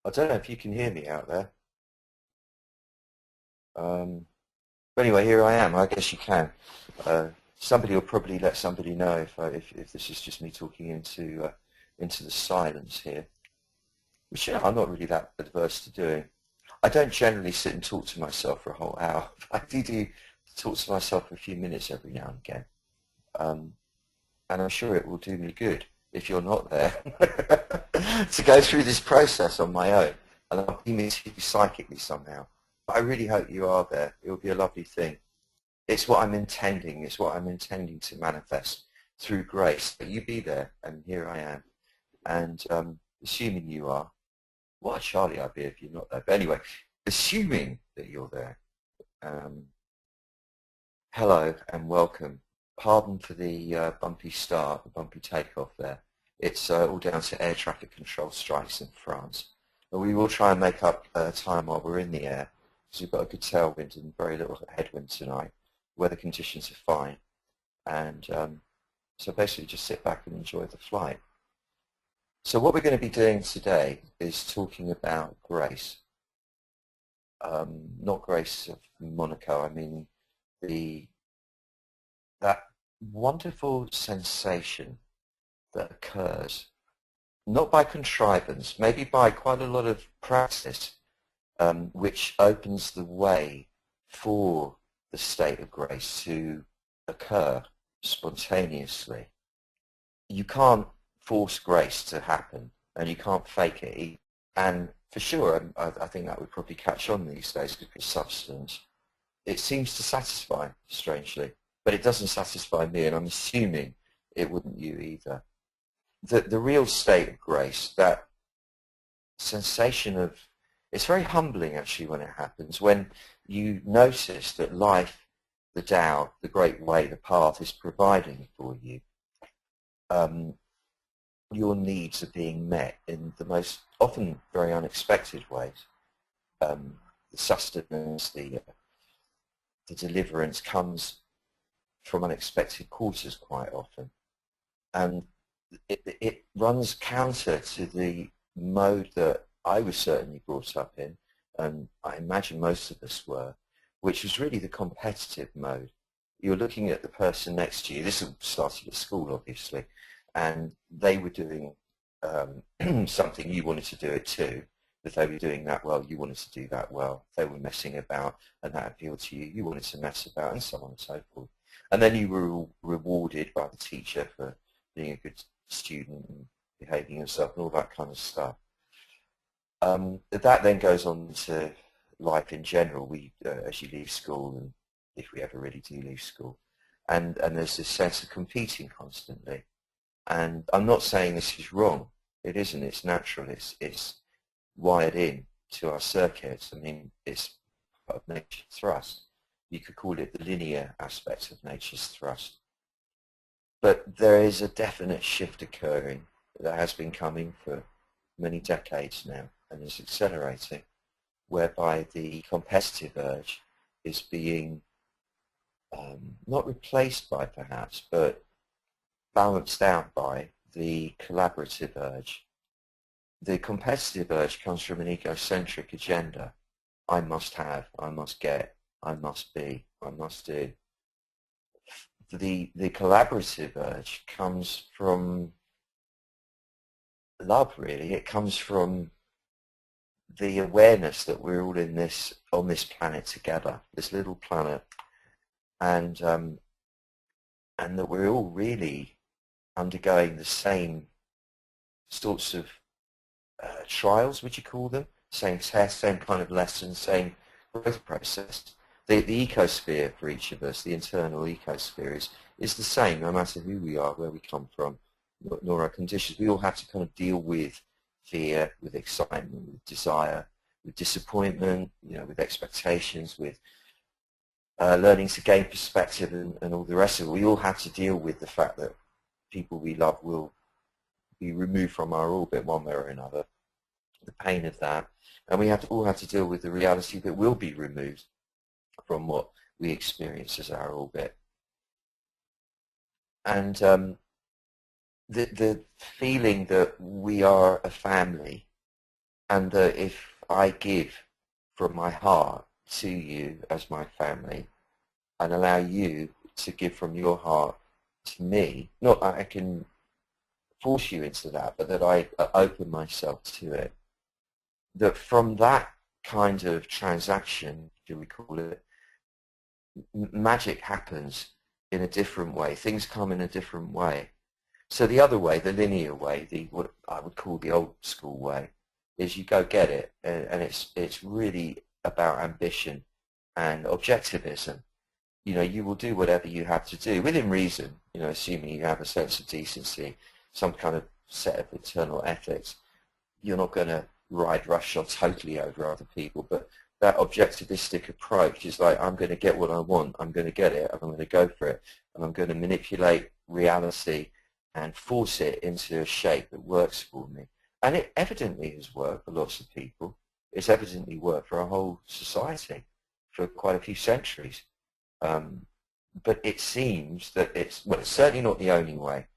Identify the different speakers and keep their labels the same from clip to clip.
Speaker 1: I don't know if you can hear me out there. But anyway, here I am. I guess you can. Somebody will probably let somebody know if this is just me talking into the silence here, which I'm not really that adverse to doing. I don't generally sit and talk to myself for a whole hour. I do talk to myself for a few minutes every now and again, um, and I'm sure it will do me good if you're not there to go through this process on my own, and I'll be meeting you psychically somehow. But I really hope you are there. It will be a lovely thing. It's what I'm intending. It's what I'm intending to manifest through grace. That you be there, and here I am. And assuming you are, what a Charlie I'd be if you're not there. But anyway, assuming that you're there, um, hello and welcome. Pardon for the bumpy start, the bumpy takeoff there. It's all down to air traffic control strikes in France. But we will try and make up time while we're in the air, because we've got a good tailwind and very little headwind tonight. Weather conditions are fine. And so basically just sit back and enjoy the flight. So what we're going to be doing today is talking about grace. Not grace of Monaco, I mean that wonderful sensation that occurs, not by contrivance, maybe by quite a lot of practice, which opens the way for the state of grace to occur spontaneously. You can't force grace to happen, and you can't fake it. And for sure, I think that would probably catch on these days because substance, it seems to satisfy, strangely, but it doesn't satisfy me, and I'm assuming it wouldn't you either. The real state of grace, that sensation of, it's very humbling actually when it happens, when you notice that life, the Tao, the great way, the path is providing for you. Your needs are being met in the most often very unexpected ways. The sustenance, the deliverance comes from unexpected quarters quite often. And it runs counter to the mode that I was certainly brought up in, and I imagine most of us were, which was really the competitive mode. You're looking at the person next to you. This started at school, obviously, and they were doing something, you wanted to do it too. If they were doing that well, you wanted to do that well. If they were messing about and that appealed to you, you wanted to mess about, and so on and so forth. And then you were rewarded by the teacher for being a good student and behaving yourself and all that kind of stuff. That then goes on to life in general. We, as you leave school, and if we ever really do leave school, and there's this sense of competing constantly. And I'm not saying this is wrong. It isn't. It's natural. It's wired in to our circuits. I mean, it's part of nature's thrust. You could call it the linear aspect of nature's thrust. But there is a definite shift occurring that has been coming for many decades now and is accelerating, whereby the competitive urge is being not replaced by perhaps, but balanced out by the collaborative urge. The competitive urge comes from an egocentric agenda. I must have, I must get, I must be, I must do. The collaborative urge comes from love, really. It comes from the awareness that we're all in this, on this planet together, this little planet, and that we're all really undergoing the same sorts of trials, would you call them? Same tests, same kind of lessons, same growth process. The ecosphere for each of us, the internal ecosphere, is the same no matter who we are, where we come from, nor our conditions. We all have to kind of deal with fear, with excitement, with desire, with disappointment, with expectations, with learning to gain perspective and all the rest of it. We all have to deal with the fact that people we love will be removed from our orbit one way or another, the pain of that. And we all have to deal with the reality that we'll be removed from what we experience as our orbit. And the feeling that we are a family and that if I give from my heart to you as my family and allow you to give from your heart to me, not that I can force you into that, but that I open myself to it, that from that kind of transaction, do we call it, magic happens in a different way. Things come in a different way. So the other way, the linear way, the what I would call the old school way, is you go get it, and it's really about ambition and objectivism. You know, you will do whatever you have to do within reason. You know, assuming you have a sense of decency, some kind of set of internal ethics. You're not going to ride roughshod totally over other people, but that objectivistic approach is like, I'm going to get what I want, I'm going to get it, and I'm going to go for it, and I'm going to manipulate reality and force it into a shape that works for me. And it evidently has worked for lots of people. It's evidently worked for a whole society for quite a few centuries. But it seems that it's certainly not the only way.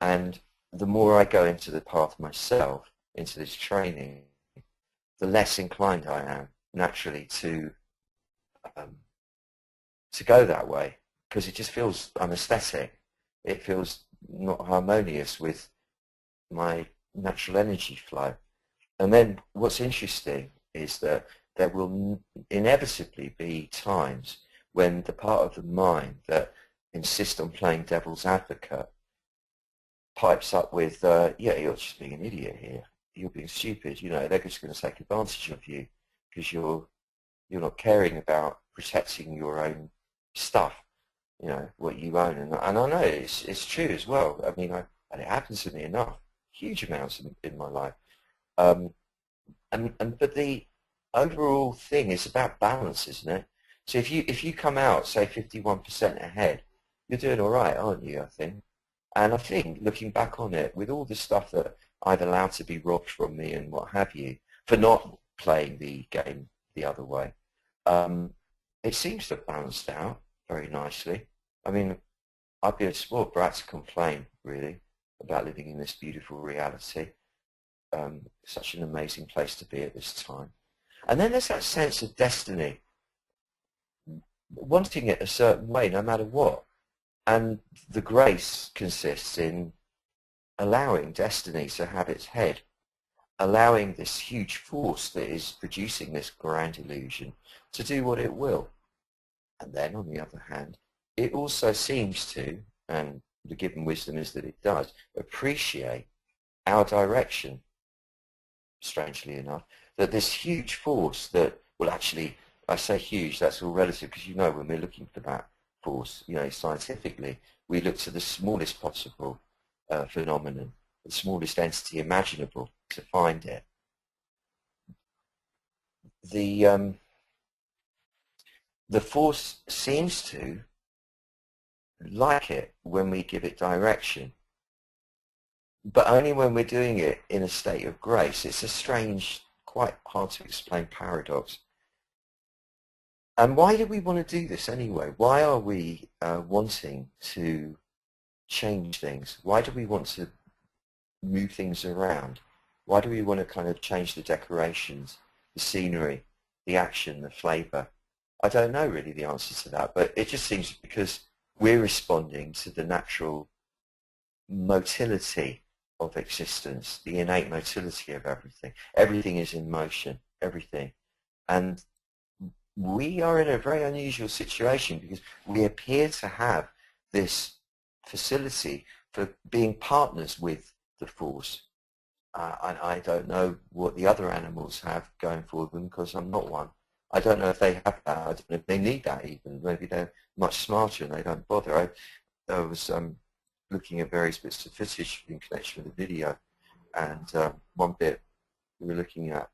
Speaker 1: And the more I go into the path myself, into this training, the less inclined I am naturally to go that way, because it just feels unaesthetic. It feels not harmonious with my natural energy flow. And then what's interesting is that there will inevitably be times when the part of the mind that insists on playing devil's advocate pipes up with, yeah, you're just being an idiot here. You're being stupid. You know, they're just going to take advantage of you because you're not caring about protecting your own stuff, you know, what you own. And I know it's true as well. I mean, and it happens to me enough, huge amounts in my life. But the overall thing is about balance, isn't it? So if you come out, say, 51% ahead, you're doing all right, aren't you, I think? And I think, looking back on it, with all the stuff that I've allowed to be robbed from me and what have you, for not playing the game the other way, it seems to have balanced out very nicely. I mean, I'd be a spoiled brat to complain, really, about living in this beautiful reality. Such an amazing place to be at this time. And then there's that sense of destiny, wanting it a certain way no matter what. And the grace consists in allowing destiny to have its head, allowing this huge force that is producing this grand illusion to do what it will. And then, on the other hand, it also seems to, and the given wisdom is that it does, appreciate our direction, strangely enough, that this huge force that, well, actually, I say huge, that's all relative, because you know when we're looking for that force, you know, scientifically, we look to the smallest possible phenomenon, the smallest entity imaginable to find it. The force seems to like it when we give it direction, but only when we're doing it in a state of grace. It's a strange, quite hard to explain paradox. And why do we want to do this anyway? Why are we wanting to change things? Why do we want to move things around? Why do we want to kind of change the decorations, the scenery, the action, the flavour? I don't know really the answer to that, but it just seems because we're responding to the natural motility of existence, the innate motility of everything. Everything is in motion, everything. And we are in a very unusual situation because we appear to have this facility for being partners with the force. I don't know what the other animals have going for them because I'm not one. I don't know if they have that. I don't know if they need that even. Maybe they're much smarter and they don't bother. I was looking at various bits of footage in connection with the video, and one bit we were looking at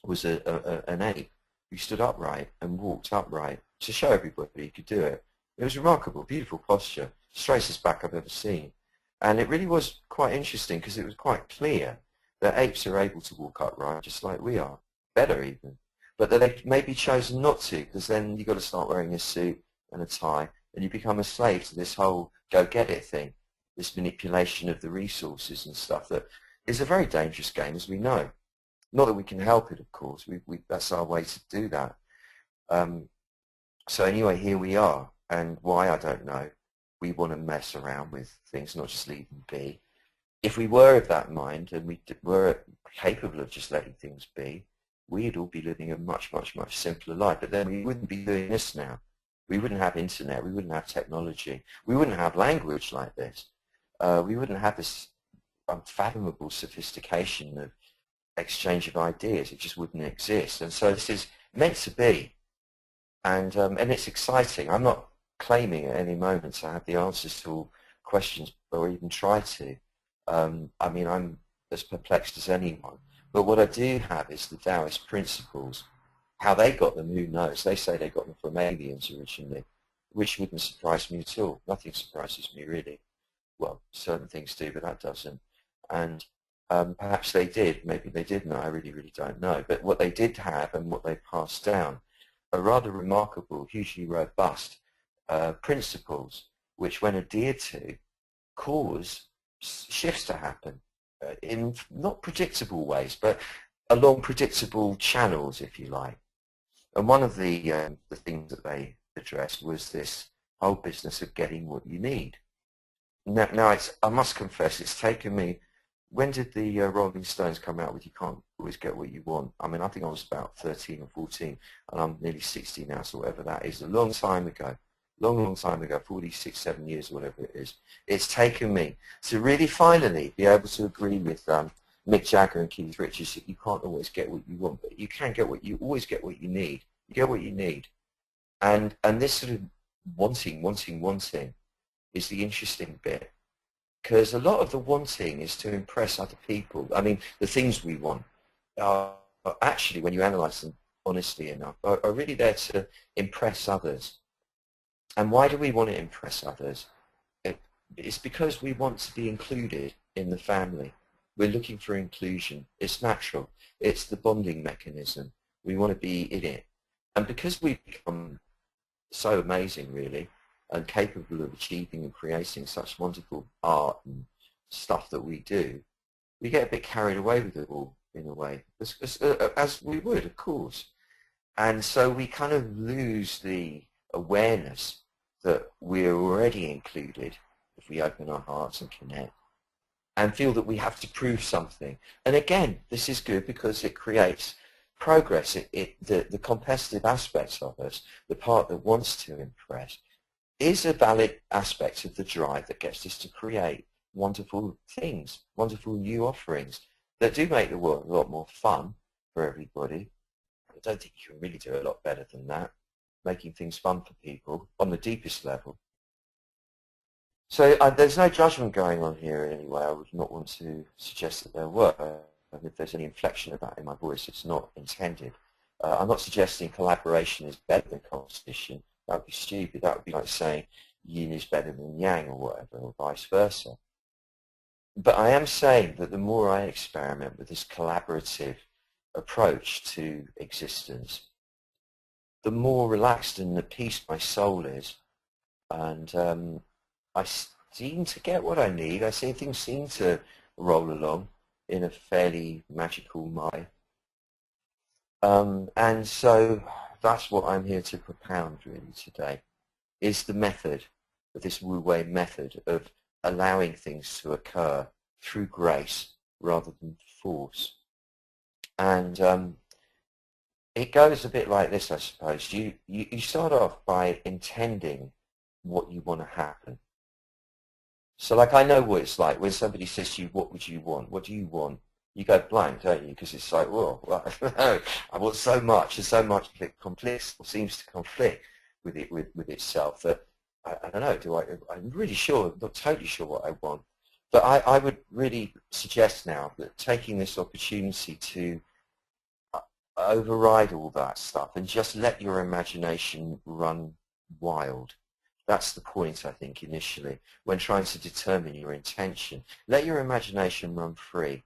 Speaker 1: was an ape who stood upright and walked upright to show everybody he could do it. It was remarkable, beautiful posture, straightest back I've ever seen. And it really was quite interesting because it was quite clear that apes are able to walk upright just like we are, better even. But that they've maybe chosen not to, because then you've got to start wearing a suit and a tie, and you become a slave to this whole go-get-it thing, this manipulation of the resources and stuff that is a very dangerous game, as we know. Not that we can help it, of course. That's our way to do that. So anyway, here we are, and why, I don't know. We want to mess around with things, not just leave them be. If we were of that mind and we were capable of just letting things be, we'd all be living a much, much, much simpler life. But then we wouldn't be doing this now. We wouldn't have internet. We wouldn't have technology. We wouldn't have language like this. We wouldn't have this unfathomable sophistication of exchange of ideas. It just wouldn't exist. And so this is meant to be. And it's exciting. I'm not claiming at any moment to have the answers to all questions or even try to. I mean, I'm as perplexed as anyone. But what I do have is the Taoist principles. How they got them, who knows? They say they got them from aliens originally, which wouldn't surprise me at all. Nothing surprises me, really. Well, certain things do, but that doesn't. And perhaps they did. Maybe they didn't. I really, really don't know. But what they did have and what they passed down are rather remarkable, hugely robust principles, which, when adhered to, cause shifts to happen in not predictable ways, but along predictable channels, if you like. And one of the things that they addressed was this whole business of getting what you need. Now I must confess, it's taken me. When did the Rolling Stones come out with "You Can't Always Get What You Want"? I mean, I think I was about 13 or 14, and I'm nearly 60 now, so whatever that is, a long time ago. Long time ago, 46, 7 years, whatever it is. It's taken me to really finally be able to agree with Mick Jagger and Keith Richards that you can't always get what you want, but you can always get what you need. You get what you need. And this sort of wanting is the interesting bit. Because a lot of the wanting is to impress other people. I mean, the things we want are actually, when you analyze them honestly enough, are really there to impress others. And why do we want to impress others? It's because we want to be included in the family. We're looking for inclusion. It's natural. It's the bonding mechanism. We want to be in it. And because we've become so amazing, really, and capable of achieving and creating such wonderful art and stuff that we do, we get a bit carried away with it all, in a way, as we would, of course. And so we kind of lose the awareness that we're already included if we open our hearts and connect, and feel that we have to prove something. And again, this is good because it creates progress. The competitive aspects of us, the part that wants to impress, is a valid aspect of the drive that gets us to create wonderful things, wonderful new offerings that do make the world a lot more fun for everybody. I don't think you can really do a lot better than that, making things fun for people on the deepest level. So there's no judgment going on here in any way. I would not want to suggest that there were. And if there's any inflection of that in my voice, it's not intended. I'm not suggesting collaboration is better than competition. That would be stupid. That would be like saying yin is better than yang or whatever, or vice versa. But I am saying that the more I experiment with this collaborative approach to existence, the more relaxed and at peace my soul is. And I seem to get what I need. I see things seem to roll along in a fairly magical way. And so that's what I'm here to propound really today, is the method of this Wu Wei method of allowing things to occur through grace rather than force. And it goes a bit like this, I suppose. You start off by intending what you want to happen. So like, I know what it's like when somebody says to you, what would you want? What do you want? You go blank, don't you? Because it's like, well, I want so much, and so much conflicts, or seems to conflict with it with itself that I don't know. I'm really sure, not totally sure what I want, but I would really suggest now that taking this opportunity to override all that stuff and just let your imagination run wild. That's the point, I think, initially, when trying to determine your intention. Let your imagination run free.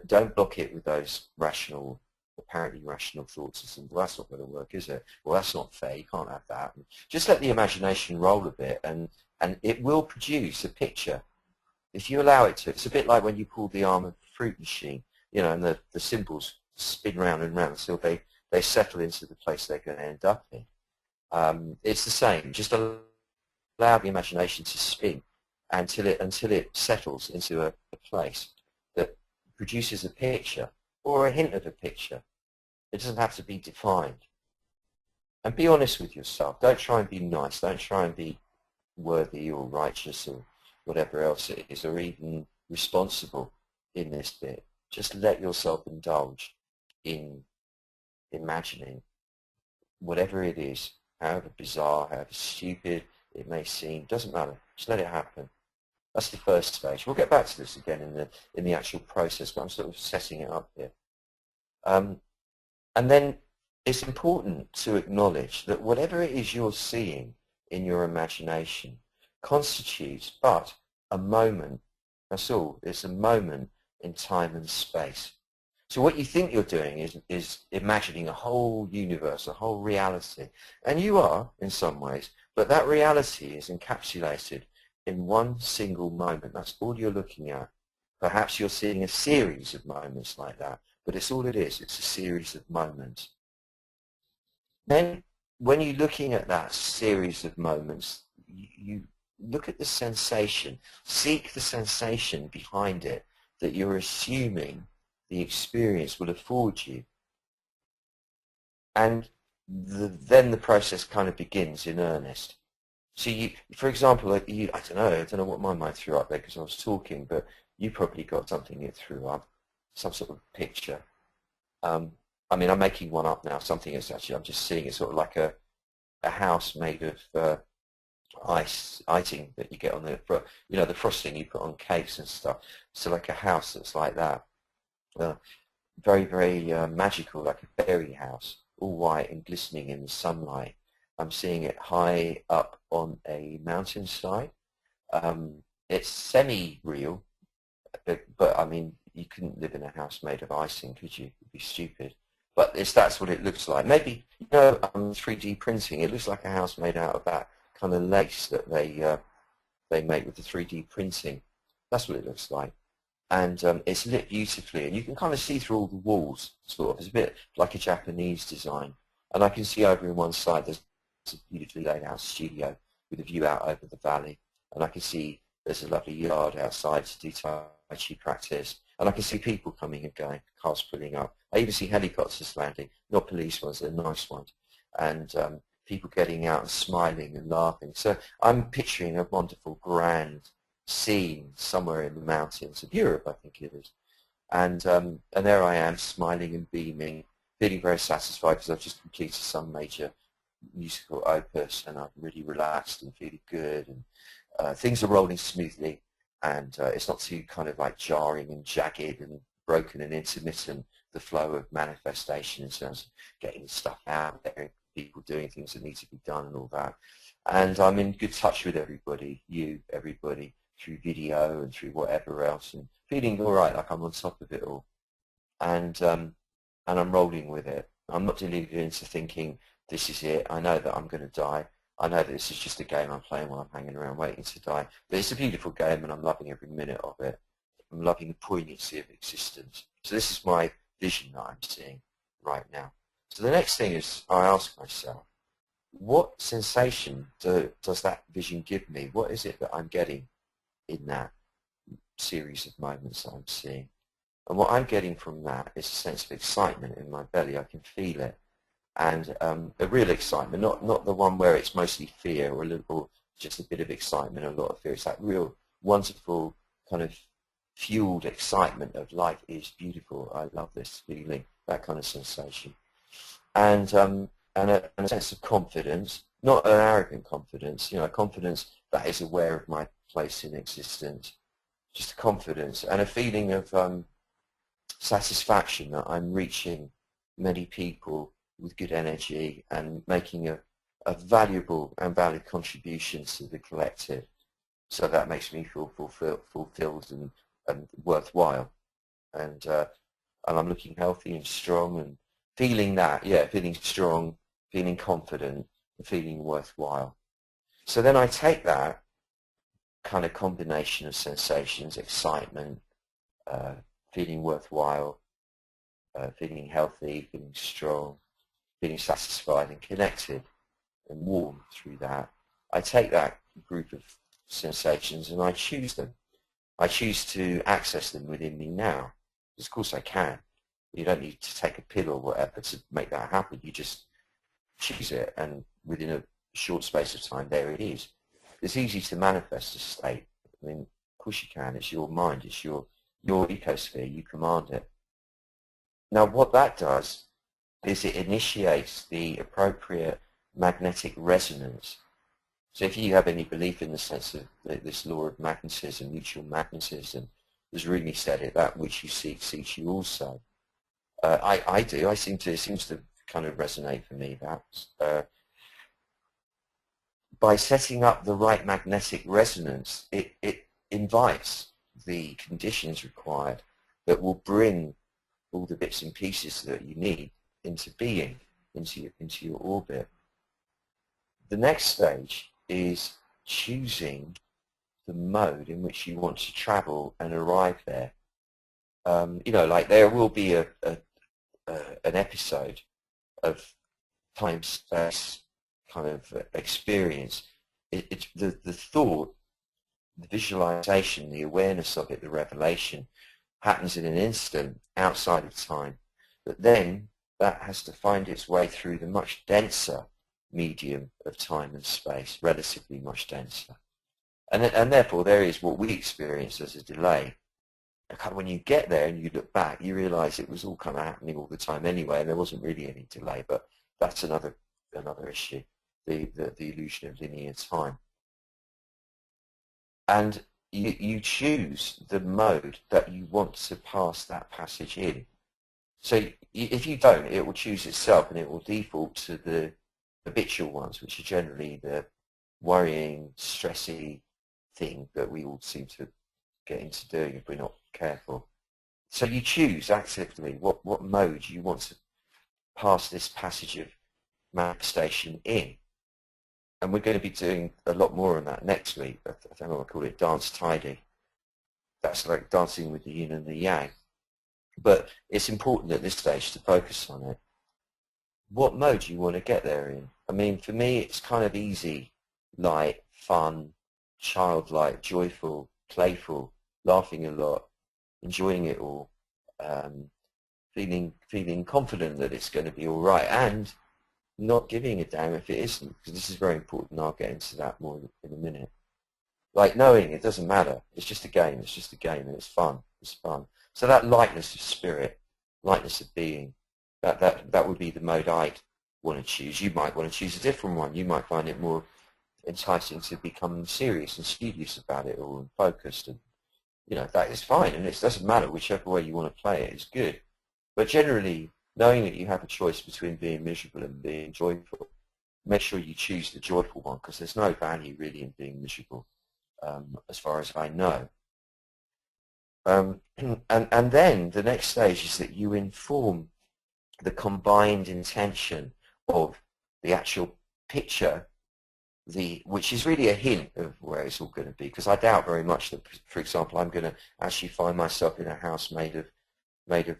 Speaker 1: Don't block it with those rational, apparently rational thoughts and saying, well, that's not going to work, is it? Well, that's not fair, you can't have that. Just let the imagination roll a bit, and it will produce a picture if you allow it to. It's a bit like when you pull the arm of a fruit machine. and the symbols spin round and round until they settle into the place they're going to end up in. It's the same. Just allow the imagination to spin until it settles into a place that produces a picture or a hint of a picture. It doesn't have to be defined. And be honest with yourself. Don't try and be nice. Don't try and be worthy or righteous or whatever else it is, or even responsible in this bit. Just let yourself indulge in imagining whatever it is, however bizarre, however stupid it may seem. Doesn't matter. Just let it happen. That's the first stage. We'll get back to this again in the actual process, but I'm sort of setting it up here. And then it's important to acknowledge that whatever it is you're seeing in your imagination constitutes but a moment. That's all. It's a moment in time and space. So what you think you're doing is imagining a whole universe, a whole reality. And you are, in some ways, but that reality is encapsulated in one single moment. That's all you're looking at. Perhaps you're seeing a series of moments like that, but it's all it is. It's a series of moments. Then, when you're looking at that series of moments, you look at the sensation, seek the sensation behind it that you're assuming the experience will afford you. And then the process kind of begins in earnest. So for example, I don't know what my mind threw up there because I was talking, but you probably got something it threw up, some sort of picture. I mean, I'm making one up now, something that's actually, I'm just seeing it sort of like a house made of icing that you get on the frosting you put on cakes and stuff. So like a house that's like that. Very, very magical, like a fairy house, all white and glistening in the sunlight. I'm seeing it high up on a mountainside. It's semi-real, but I mean, you couldn't live in a house made of icing, could you? It'd be stupid. But that's what it looks like. Maybe, 3D printing, it looks like a house made out of that kind of lace that they make with the 3D printing. That's what it looks like. And it's lit beautifully, and you can kind of see through all the walls, sort of. It's a bit like a Japanese design. And I can see over in one side there's a beautifully laid out studio with a view out over the valley. And I can see there's a lovely yard outside to do Tai Chi practice. And I can see people coming and going, cars pulling up. I even see helicopters landing, not police ones, they're nice ones. And people getting out and smiling and laughing. So I'm picturing a wonderful, grand scene somewhere in the mountains of Europe, I think it is. And there I am, smiling and beaming, feeling very satisfied because I've just completed some major musical opus and I'm really relaxed and feeling good. And things are rolling smoothly. And it's not too kind of like jarring and jagged and broken and intermittent, the flow of manifestation in terms of getting stuff out there, people doing things that need to be done and all that. And I'm in good touch with everybody, everybody, through video and through whatever else, and feeling all right, like I'm on top of it all. And I'm rolling with it. I'm not deluded into thinking this is it. I know that I'm going to die. I know that this is just a game I'm playing while I'm hanging around waiting to die. But it's a beautiful game and I'm loving every minute of it. I'm loving the poignancy of existence. So this is my vision that I'm seeing right now. So the next thing is I ask myself, what sensation does that vision give me? What is it that I'm getting in that series of moments that I'm seeing? And what I'm getting from that is a sense of excitement in my belly. I can feel it. And a real excitement, not the one where it's mostly fear or just a bit of excitement, a lot of fear. It's that real wonderful kind of fueled excitement of life is beautiful. I love this feeling, that kind of sensation. And a sense of confidence, not an arrogant confidence, confidence that is aware of my place in existence, just a confidence and a feeling of satisfaction that I'm reaching many people with good energy and making a valuable and valid contribution to the collective. So that makes me feel fulfilled and worthwhile. And I'm looking healthy and strong and feeling that, feeling strong, feeling confident, and feeling worthwhile. So then I take that kind of combination of sensations, excitement, feeling worthwhile, feeling healthy, feeling strong, feeling satisfied and connected and warm through that. I take that group of sensations and I choose them. I choose to access them within me now. Because of course I can. You don't need to take a pill or whatever to make that happen. You just choose it, and within a short space of time, there it is. It's easy to manifest a state. I mean, of course you can. It's your mind. It's your ecosphere. You command it. Now, what that does is it initiates the appropriate magnetic resonance. So if you have any belief in the sense of this law of magnetism, mutual magnetism, as Rumi said it, that which you seek seeks you also. I do. It seems to kind of resonate for me. That by setting up the right magnetic resonance, it invites the conditions required that will bring all the bits and pieces that you need into being, into your orbit. The next stage is choosing the mode in which you want to travel and arrive there. Like there will be an episode of time-space kind of experience. It's the thought, the visualization, the awareness of it, the revelation happens in an instant outside of time. But then that has to find its way through the much denser medium of time and space, relatively much denser. And therefore there is what we experience as a delay. When you get there and you look back, you realize it was all kind of happening all the time anyway, and there wasn't really any delay. But that's another issue, the illusion of linear time. And you choose the mode that you want to pass that passage in. So if you don't, it will choose itself, and it will default to the habitual ones, which are generally the worrying, stressy thing that we all seem to get into doing if we're not careful. So you choose actively what mode you want to pass this passage of manifestation in. And we're going to be doing a lot more on that next week. I don't know what I call it, dance tidy. That's like dancing with the yin and the yang. But it's important at this stage to focus on it. What mode do you want to get there in? I mean, for me, it's kind of easy, light, fun, childlike, joyful, playful, laughing a lot, enjoying it all, feeling confident that it's going to be all right, and not giving a damn if it isn't, because this is very important. I'll get into that more in a minute. Like knowing it doesn't matter. It's just a game. It's just a game, and it's fun. It's fun. So that lightness of spirit, lightness of being, that would be the mode I'd want to choose. You might want to choose a different one. You might find it more enticing to become serious and studious about it all and focused, and that is fine, and it doesn't matter. Whichever way you want to play it is good. But generally, knowing that you have a choice between being miserable and being joyful, make sure you choose the joyful one, because there's no value really in being miserable, as far as I know. And then the next stage is that you inform the combined intention of the actual picture, which is really a hint of where it's all going to be, because I doubt very much that, for example, I'm going to actually find myself in a house made of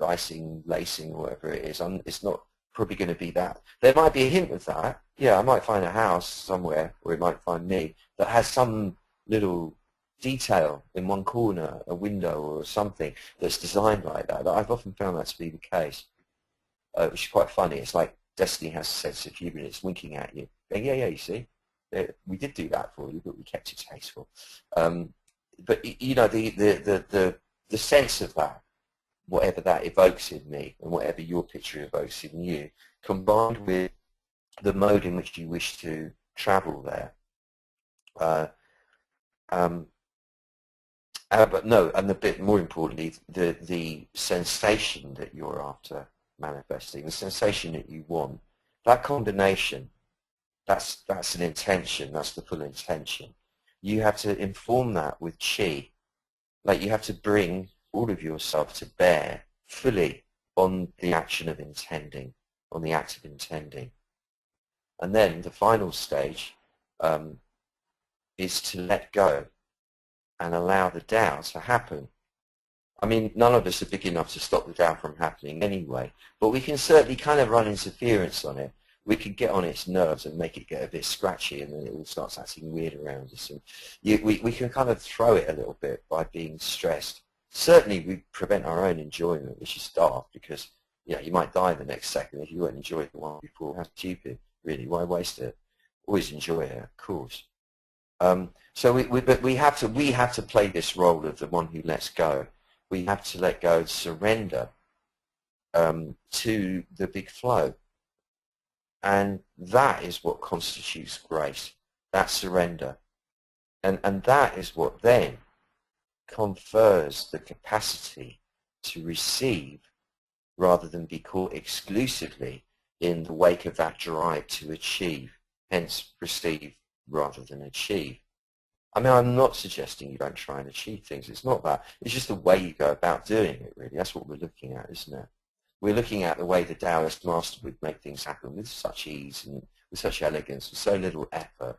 Speaker 1: icing, lacing, or whatever it is. It's not probably going to be that. There might be a hint of that. Yeah, I might find a house somewhere, or it might find me, that has some little detail in one corner, a window or something that's designed like that. I've often found that to be the case, which is quite funny. It's like destiny has a sense of humor, and it's winking at you. Yeah, you see, we did do that for you, but we kept it tasteful. But the sense of that, whatever that evokes in me, and whatever your picture evokes in you, combined with the mode in which you wish to travel there. But no, and the bit more importantly, the sensation that you're after manifesting, the sensation that you want, that combination, that's an intention, that's the full intention. You have to inform that with chi. Like you have to bring all of yourself to bear fully on the action of intending, on the act of intending. And then the final stage is to let go and allow the Tao to happen. I mean, none of us are big enough to stop the Tao from happening anyway, but we can certainly kind of run interference on it. We can get on its nerves and make it get a bit scratchy, and then it all starts acting weird around us. And we can kind of throw it a little bit by being stressed. Certainly, we prevent our own enjoyment, which is daft, because you might die the next second if you weren't enjoying the one before. How stupid, really? Why waste it? Always enjoy it, of course. So but we have to play this role of the one who lets go. We have to let go and surrender to the big flow. And that is what constitutes grace, that surrender. And that is what then confers the capacity to receive rather than be caught exclusively in the wake of that drive to achieve, hence receive rather than achieve. I mean, I'm not suggesting you don't try and achieve things. It's not that. It's just the way you go about doing it, really. That's what we're looking at, isn't it? We're looking at the way the Taoist master would make things happen with such ease and with such elegance, with so little effort.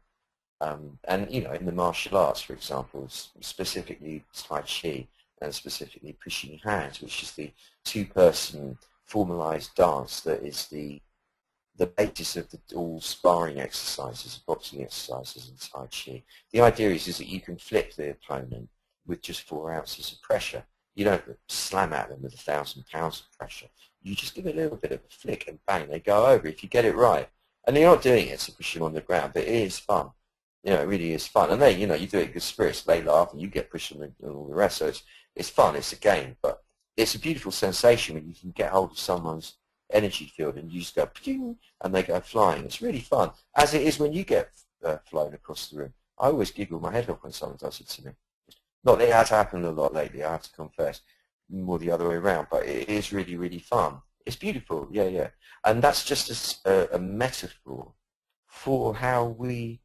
Speaker 1: And, in the martial arts, for example, specifically Tai Chi and specifically pushing hands, which is the two-person formalized dance that is the basis of all sparring exercises, boxing exercises and Tai Chi. The idea is that you can flip the opponent with just 4 ounces of pressure. You don't slam at them with 1,000 pounds of pressure. You just give it a little bit of a flick and bang, they go over if you get it right. And you're not doing it to push them on the ground, but it is fun. It really is fun. And then, you do it in good spirits. They laugh and you get pushed and all the rest. So it's fun. It's a game. But it's a beautiful sensation when you can get hold of someone's energy field and you just go and they go flying. It's really fun, as it is when you get flown across the room. I always giggle my head off when someone does it to me. Not that it has happened a lot lately, I have to confess, more the other way around, but it is really, really fun. It's beautiful, yeah. And that's just a metaphor for how we,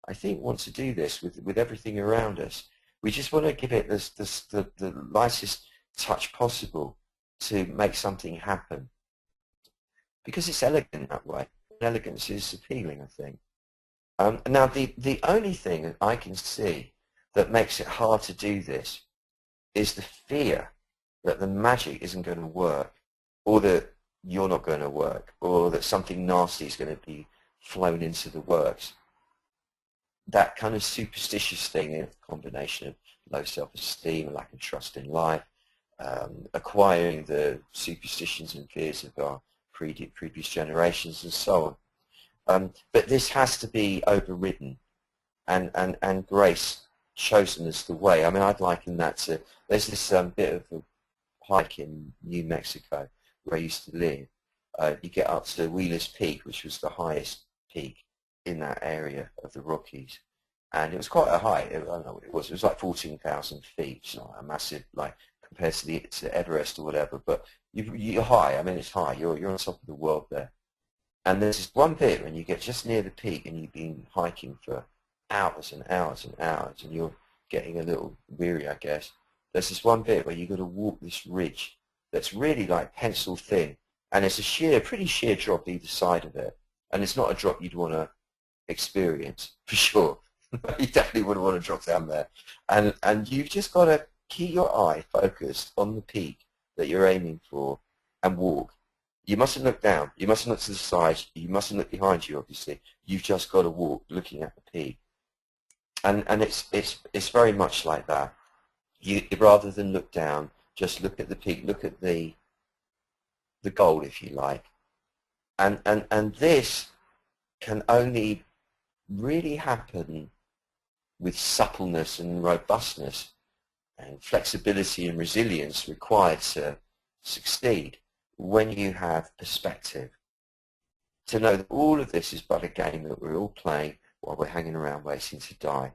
Speaker 1: I think, want to do this with everything around us. We just want to give it the lightest touch possible to make something happen. Because it's elegant that way. Elegance is appealing, I think. Now, the only thing that I can see that makes it hard to do this is the fear that the magic isn't going to work, or that you're not going to work, or that something nasty is going to be flown into the works. That kind of superstitious thing, a combination of low self-esteem, a lack of trust in life, acquiring the superstitions and fears of our previous generations and so on. But this has to be overridden and grace chosen as the way. I mean, I'd liken that to, there's this bit of a hike in New Mexico where I used to live. You get up to Wheeler's Peak, which was the highest peak in that area of the Rockies. And it was quite a height. I don't know what it was. It was like 14,000 feet. It's not a massive, like, compared to Everest or whatever. But you're high. I mean, it's high. You're on top of the world there. And there's this one bit when you get just near the peak and you've been hiking for hours and hours and hours and you're getting a little weary, I guess. There's this one bit where you've got to walk this ridge that's really like pencil thin. And it's a pretty sheer drop either side of it. And it's not a drop you'd want to experience, for sure. You definitely wouldn't want to drop down there. And you've just got to keep your eye focused on the peak that you're aiming for and walk. You mustn't look down. You mustn't look to the side. You mustn't look behind you, obviously. You've just got to walk looking at the peak. And it's very much like that. You, rather than look down, just look at the peak, look at the goal, if you like. And this can only really happen with suppleness and robustness and flexibility and resilience required to succeed when you have perspective. To know that all of this is but a game that we're all playing while we're hanging around waiting to die.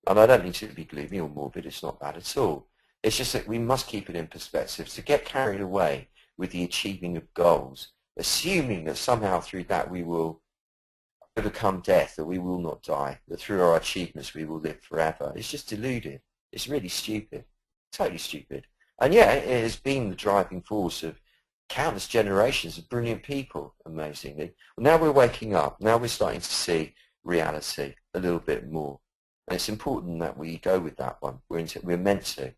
Speaker 1: And I don't mean to be gloomy or morbid, it's not that at all. It's just that we must keep it in perspective. To get carried away with the achieving of goals, assuming that somehow through that we will overcome death, that we will not die, that through our achievements we will live forever. It's just deluded. It's really stupid. Totally stupid. And yet it has been the driving force of countless generations of brilliant people, amazingly. Well, now we're waking up. Now we're starting to see reality a little bit more. And it's important that we go with that one. We're meant to.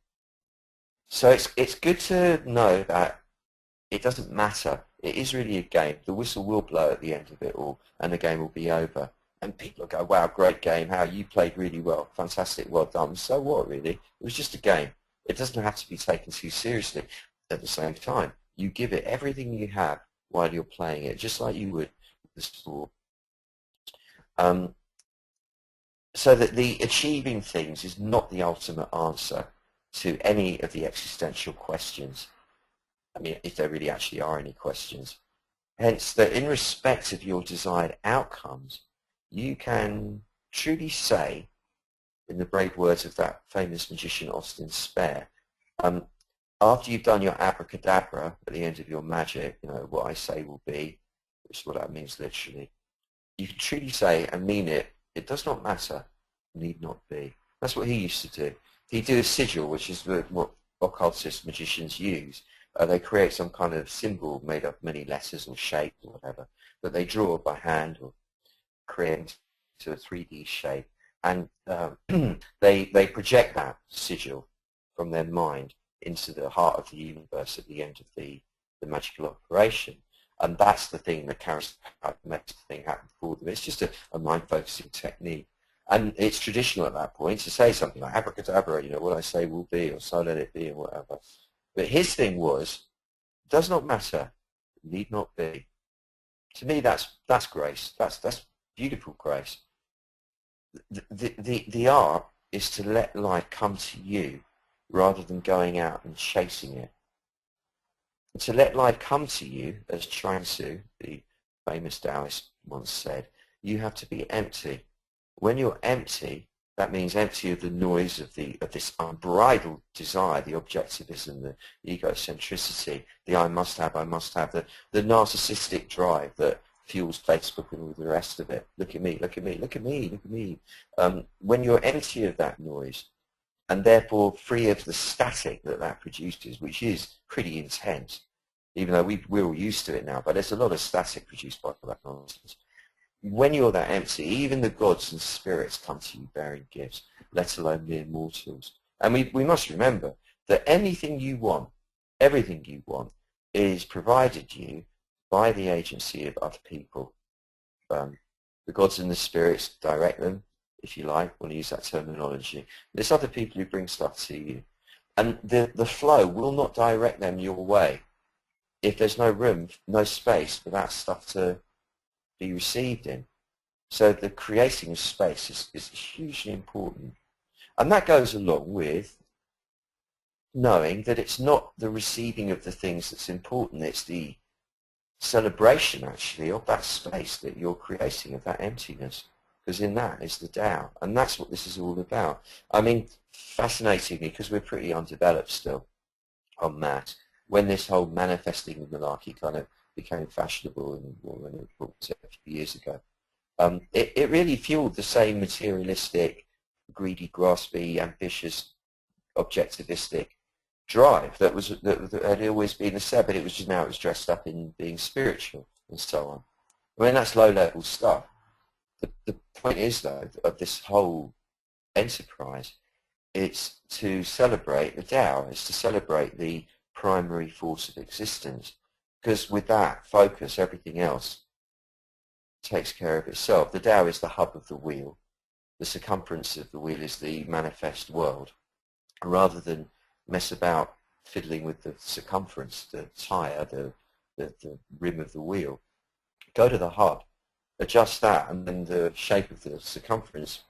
Speaker 1: So it's good to know that it doesn't matter. It is really a game. The whistle will blow at the end of it all, and the game will be over. And people will go, wow, great game. How you played really well. Fantastic. Well done. So what, really? It was just a game. It doesn't have to be taken too seriously. At the same time, you give it everything you have while you're playing it, just like you would with the sport. Um, so that the achieving things is not the ultimate answer to any of the existential questions. I mean, if there really actually are any questions. Hence, that in respect of your desired outcomes, you can truly say, in the brave words of that famous magician Austin Spare, um, after you've done your abracadabra at the end of your magic, what I say will be, which is what that means literally, you can truly say and mean it, it does not matter, need not be. That's what he used to do. He'd do a sigil, which is what occultist magicians use. They create some kind of symbol made of many letters or shapes or whatever, that they draw by hand or create to a 3D shape. And they project that sigil from their mind into the heart of the universe at the end of the magical operation. And that's the thing that makes the thing happen for them. It's just a mind-focusing technique. And it's traditional at that point to say something like abracadabra, what I say will be, or so let it be, or whatever. But his thing was, does not matter, need not be. To me, that's grace. That's beautiful grace. The art is to let life come to you rather than going out and chasing it. And to let life come to you, as Chuang Tzu, the famous Taoist, once said, you have to be empty. When you're empty, that means empty of the noise of this unbridled desire, the objectivism, the egocentricity, the I must have, the narcissistic drive that fuels Facebook and all the rest of it. Look at me, look at me, look at me, look at me. When you're empty of that noise, and therefore free of the static that produces, which is pretty intense, even though we're all used to it now, but there's a lot of static produced by all that nonsense. When you're that empty, even the gods and spirits come to you bearing gifts, let alone mere mortals. And we must remember that anything you want, everything you want, is provided you by the agency of other people. The gods and the spirits direct them, if you like, want to use that terminology. There's other people who bring stuff to you. And the flow will not direct them your way if there's no room, no space for that stuff to be received in. So the creating of space is hugely important. And that goes along with knowing that it's not the receiving of the things that's important, it's the celebration actually of that space that you're creating, of that emptiness. Because in that is the Tao. And that's what this is all about. I mean, fascinatingly, because we're pretty undeveloped still on that, when this whole manifesting malarkey kind of became fashionable a few years ago, it really fueled the same materialistic, greedy, graspy, ambitious, objectivistic drive that had always been said, but it was just now it was dressed up in being spiritual and so on. I mean, that's low-level stuff. The point is, though, of this whole enterprise, it's to celebrate the Tao. It's to celebrate the primary force of existence. Because with that focus, everything else takes care of itself. The Tao is the hub of the wheel. The circumference of the wheel is the manifest world. Rather than mess about fiddling with the circumference, the tire, the rim of the wheel, go to the hub, adjust that, and then the shape of the circumference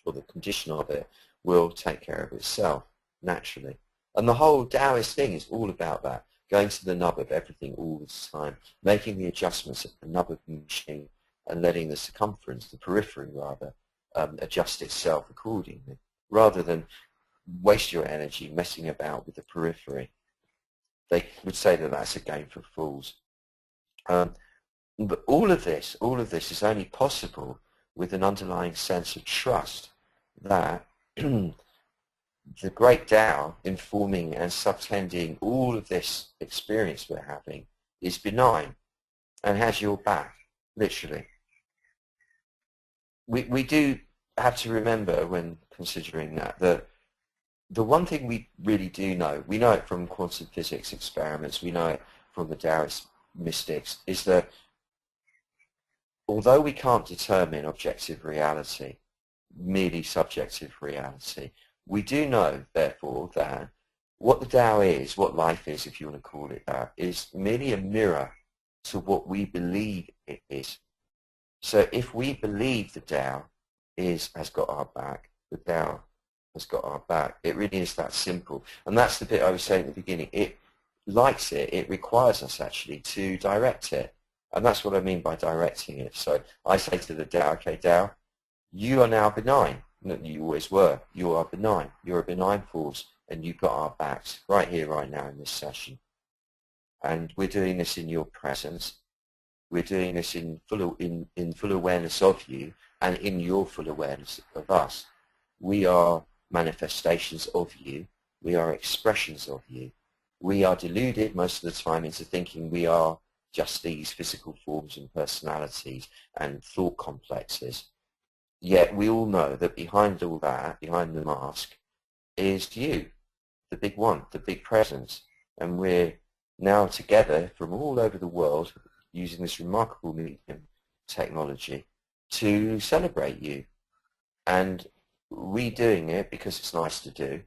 Speaker 1: or the condition of it will take care of itself naturally. And the whole Taoist thing is all about that, going to the nub of everything all the time, making the adjustments at the nub of the machine and letting the circumference, the periphery rather, adjust itself accordingly, rather than waste your energy messing about with the periphery. They would say that that's a game for fools. But all of this is only possible with an underlying sense of trust that the great Tao informing and subtending all of this experience we're having is benign and has your back, literally. We do have to remember when considering that the one thing we really do know, we know it from quantum physics experiments, we know it from the Taoist mystics, is that although we can't determine objective reality, merely subjective reality, we do know, therefore, that what the Tao is, what life is, if you want to call it that, is merely a mirror to what we believe it is. So if we believe the Tao has got our back, the Tao has got our back. It really is that simple. And that's the bit I was saying at the beginning. It likes it. It requires us actually to direct it. And that's what I mean by directing it. So I say to the Tao, okay, Tao, you are now benign. You always were. You are benign. You're a benign force, and you've got our backs right here, right now in this session. And we're doing this in your presence. We're doing this in full awareness of you and in your full awareness of us. We are manifestations of you. We are expressions of you. We are deluded most of the time into thinking we are just these physical forms and personalities and thought complexes. Yet we all know that behind all that, behind the mask, is you, the big one, the big presence. And we're now together from all over the world using this remarkable medium technology to celebrate you. And we doing it because it's nice to do,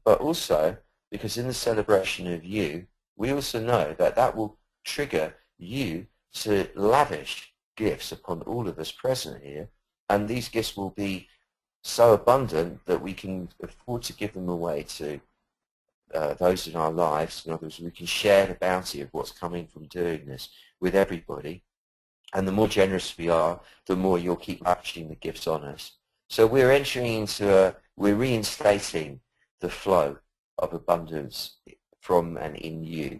Speaker 1: but also because in the celebration of you, we also know that that will trigger you to lavish gifts upon all of us present here, and these gifts will be so abundant that we can afford to give them away to those in our lives. In other words, we can share the bounty of what's coming from doing this with everybody, and the more generous we are, the more you'll keep lavishing the gifts on us. So we're entering into we're reinstating the flow of abundance from and in you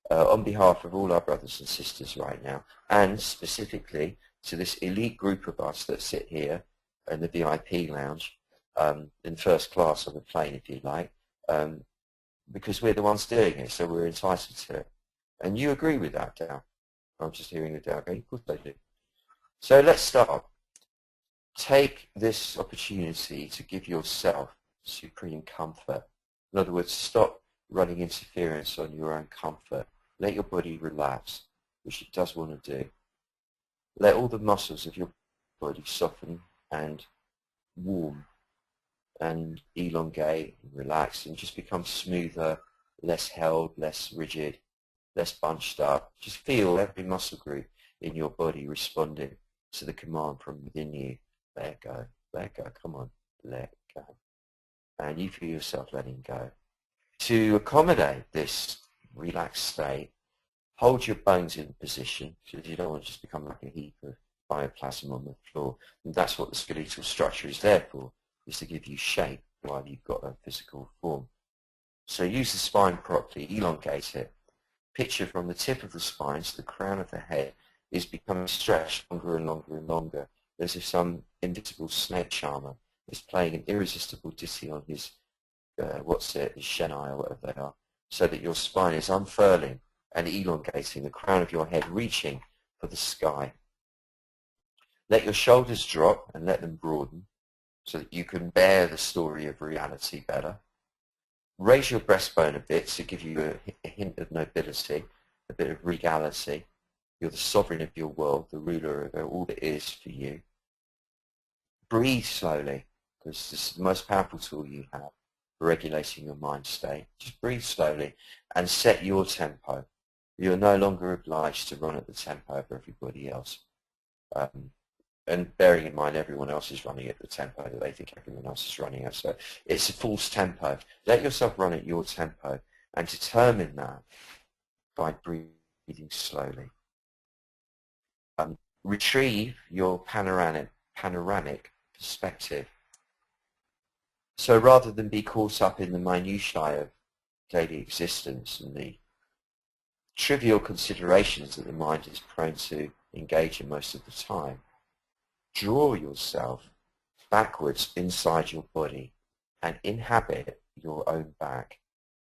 Speaker 1: on behalf of all our brothers and sisters right now, and specifically to this elite group of us that sit here in the VIP lounge, in first class on the plane, if you like, because we're the ones doing it, so we're entitled to it. And you agree with that, Dal? I'm just hearing the Dal go, of course I do. So let's start. Take this opportunity to give yourself supreme comfort. In other words, stop running interference on your own comfort. Let your body relax, which it does want to do. Let all the muscles of your body soften and warm and elongate and relax and just become smoother, less held, less rigid, less bunched up. Just feel every muscle group in your body responding to the command from within you. Let go, come on, let go. And you feel yourself letting go. To accommodate this relaxed state, hold your bones in position because you don't want to just become like a heap of bioplasm on the floor. And that's what the skeletal structure is there for, is to give you shape while you've got a physical form. So use the spine properly, elongate it. Picture from the tip of the spine to the crown of the head is becoming stretched longer and longer and longer, as if some invisible snake charmer is playing an irresistible ditty on his, his shenai or whatever they are, so that your spine is unfurling and elongating, the crown of your head reaching for the sky. Let your shoulders drop and let them broaden so that you can bear the story of reality better. Raise your breastbone a bit to give you a hint of nobility, a bit of regality. You're the sovereign of your world, the ruler of all that is for you. Breathe slowly, because this is the most powerful tool you have for regulating your mind state. Just breathe slowly and set your tempo. You're no longer obliged to run at the tempo of everybody else. And bearing in mind everyone else is running at the tempo that they think everyone else is running at. So it's a false tempo. Let yourself run at your tempo and determine that by breathing slowly. Retrieve your panoramic perspective. So rather than be caught up in the minutiae of daily existence and the trivial considerations that the mind is prone to engage in most of the time, draw yourself backwards inside your body and inhabit your own back.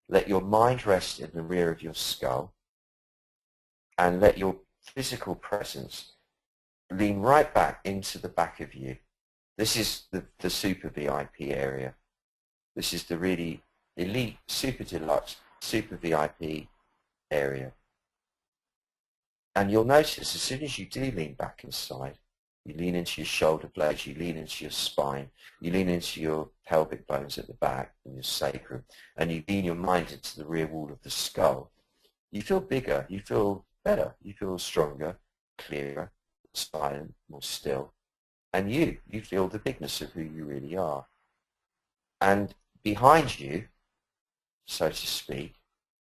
Speaker 1: Let your mind rest in the rear of your skull and let your physical presence lean right back into the back of you. This is the super VIP area. This is the really elite, super deluxe, super VIP area. And you'll notice as soon as you do lean back inside, you lean into your shoulder blades, you lean into your spine, you lean into your pelvic bones at the back and your sacrum, and you lean your mind into the rear wall of the skull, you feel bigger, you feel better, you feel stronger, clearer, silent, more still. And you feel the bigness of who you really are. And behind you, so to speak,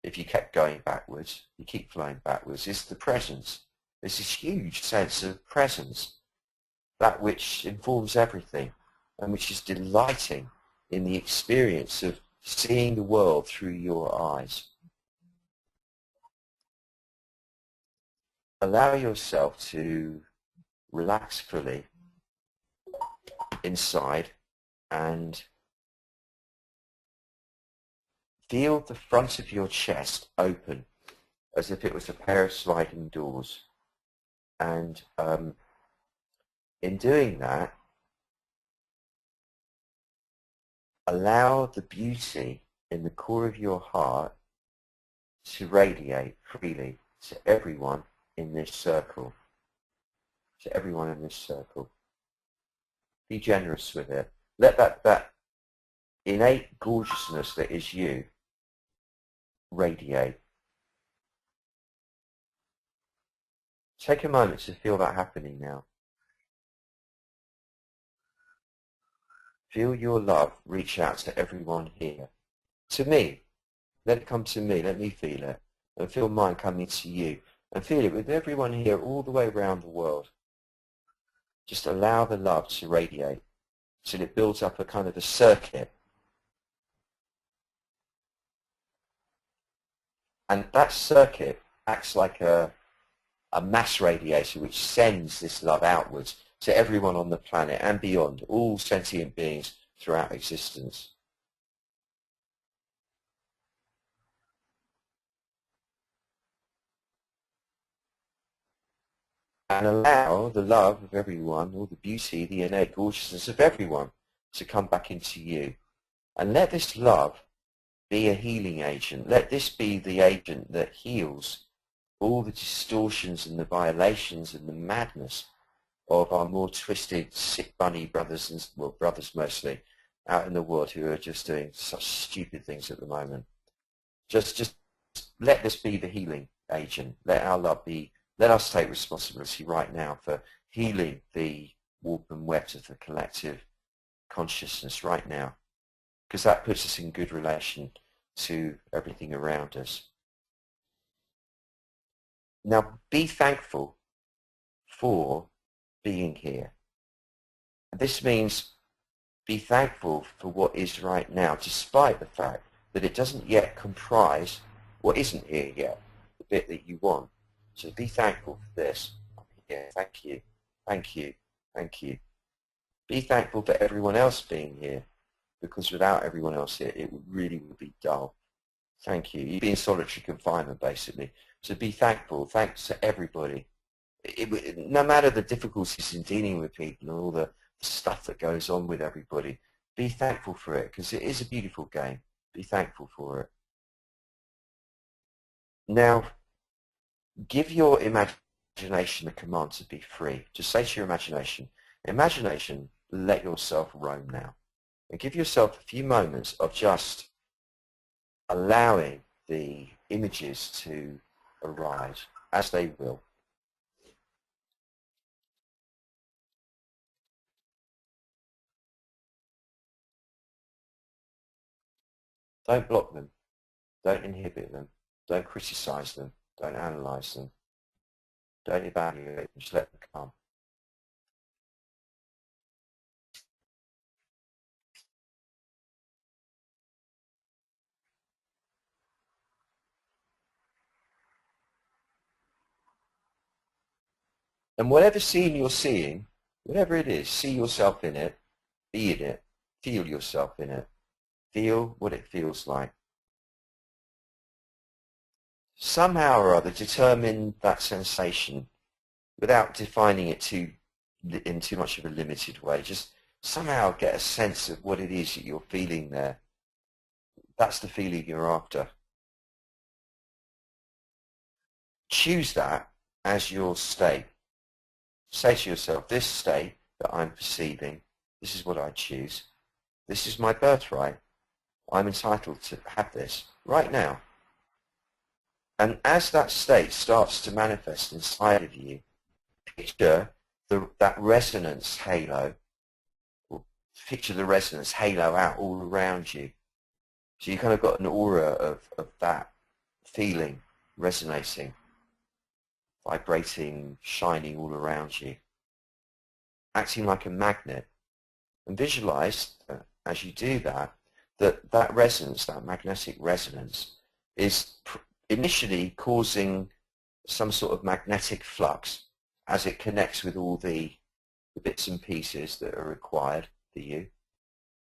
Speaker 1: if you kept going backwards, you keep flowing backwards, is the presence. There's this huge sense of presence, that which informs everything and which is delighting in the experience of seeing the world through your eyes. Allow yourself to relax fully inside and feel the front of your chest open as if it was a pair of sliding doors. And in doing that, allow the beauty in the core of your heart to radiate freely to everyone in this circle. To everyone in this circle. Be generous with it. Let that innate gorgeousness that is you radiate. Take a moment to feel that happening now. Feel your love reach out to everyone here. To me. Let it come to me. Let me feel it. And feel mine coming to you. And feel it with everyone here all the way around the world. Just allow the love to radiate till it builds up a kind of a circuit. And that circuit acts like a mass radiator which sends this love outwards to everyone on the planet and beyond, all sentient beings throughout existence. And allow the love of everyone, all the beauty, the innate gorgeousness of everyone to come back into you. And let this love be a healing agent. Let this be the agent that heals all the distortions and the violations and the madness of our more twisted, sick bunny brothers, and well, brothers mostly, out in the world who are just doing such stupid things at the moment. Just let this be the healing agent. Let our love be. Let us take responsibility right now for healing the warp and weft of the collective consciousness right now, because that puts us in good relation to everything around us. Now, be thankful for being here. This means be thankful for what is right now, despite the fact that it doesn't yet comprise what isn't here yet, the bit that you want. So be thankful for this. Yeah, thank you, thank you, thank you. Be thankful for everyone else being here, because without everyone else here, it really would be dull. Thank you. You'd be in solitary confinement, basically. So be thankful. Thanks to everybody. No matter the difficulties in dealing with people and all the stuff that goes on with everybody, be thankful for it, because it is a beautiful game. Be thankful for it. Now, give your imagination the command to be free. Just say to your imagination, let yourself roam now. And give yourself a few moments of just allowing the images to arise as they will. Don't block them. Don't inhibit them. Don't criticize them. Don't analyze them. Don't evaluate them. Just let them come. And whatever scene you're seeing, whatever it is, see yourself in it, be in it, feel yourself in it, feel what it feels like. Somehow or other determine that sensation without defining it in too much of a limited way. Just somehow get a sense of what it is that you're feeling there. That's the feeling you're after. Choose that as your state. Say to yourself, this state that I'm perceiving, this is what I choose. This is my birthright. I'm entitled to have this right now. And as that state starts to manifest inside of you, picture that resonance halo, or picture the resonance halo out all around you. So you kind of got an aura of that feeling resonating, vibrating, shining all around you, acting like a magnet. And visualize, as you do that, that resonance, that magnetic resonance, is initially causing some sort of magnetic flux as it connects with all the bits and pieces that are required for you.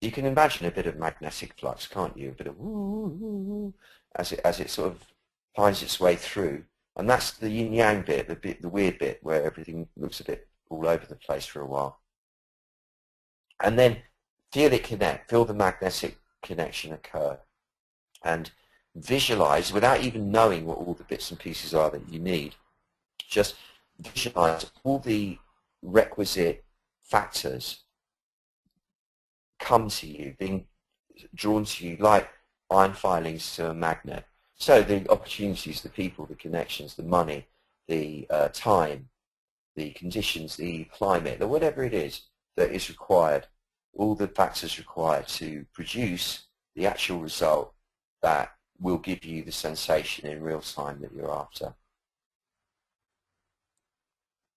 Speaker 1: You can imagine a bit of magnetic flux, can't you? A bit of woo, as it sort of finds its way through. And that's the yin-yang bit, the weird bit, where everything looks a bit all over the place for a while. And then feel it connect, feel the magnetic connection occur. And visualize, without even knowing what all the bits and pieces are that you need, just visualize all the requisite factors come to you, being drawn to you like iron filings to a magnet. So the opportunities, the people, the connections, the money, the time, the conditions, the climate, or whatever it is that is required, all the factors required to produce the actual result that will give you the sensation in real time that you're after.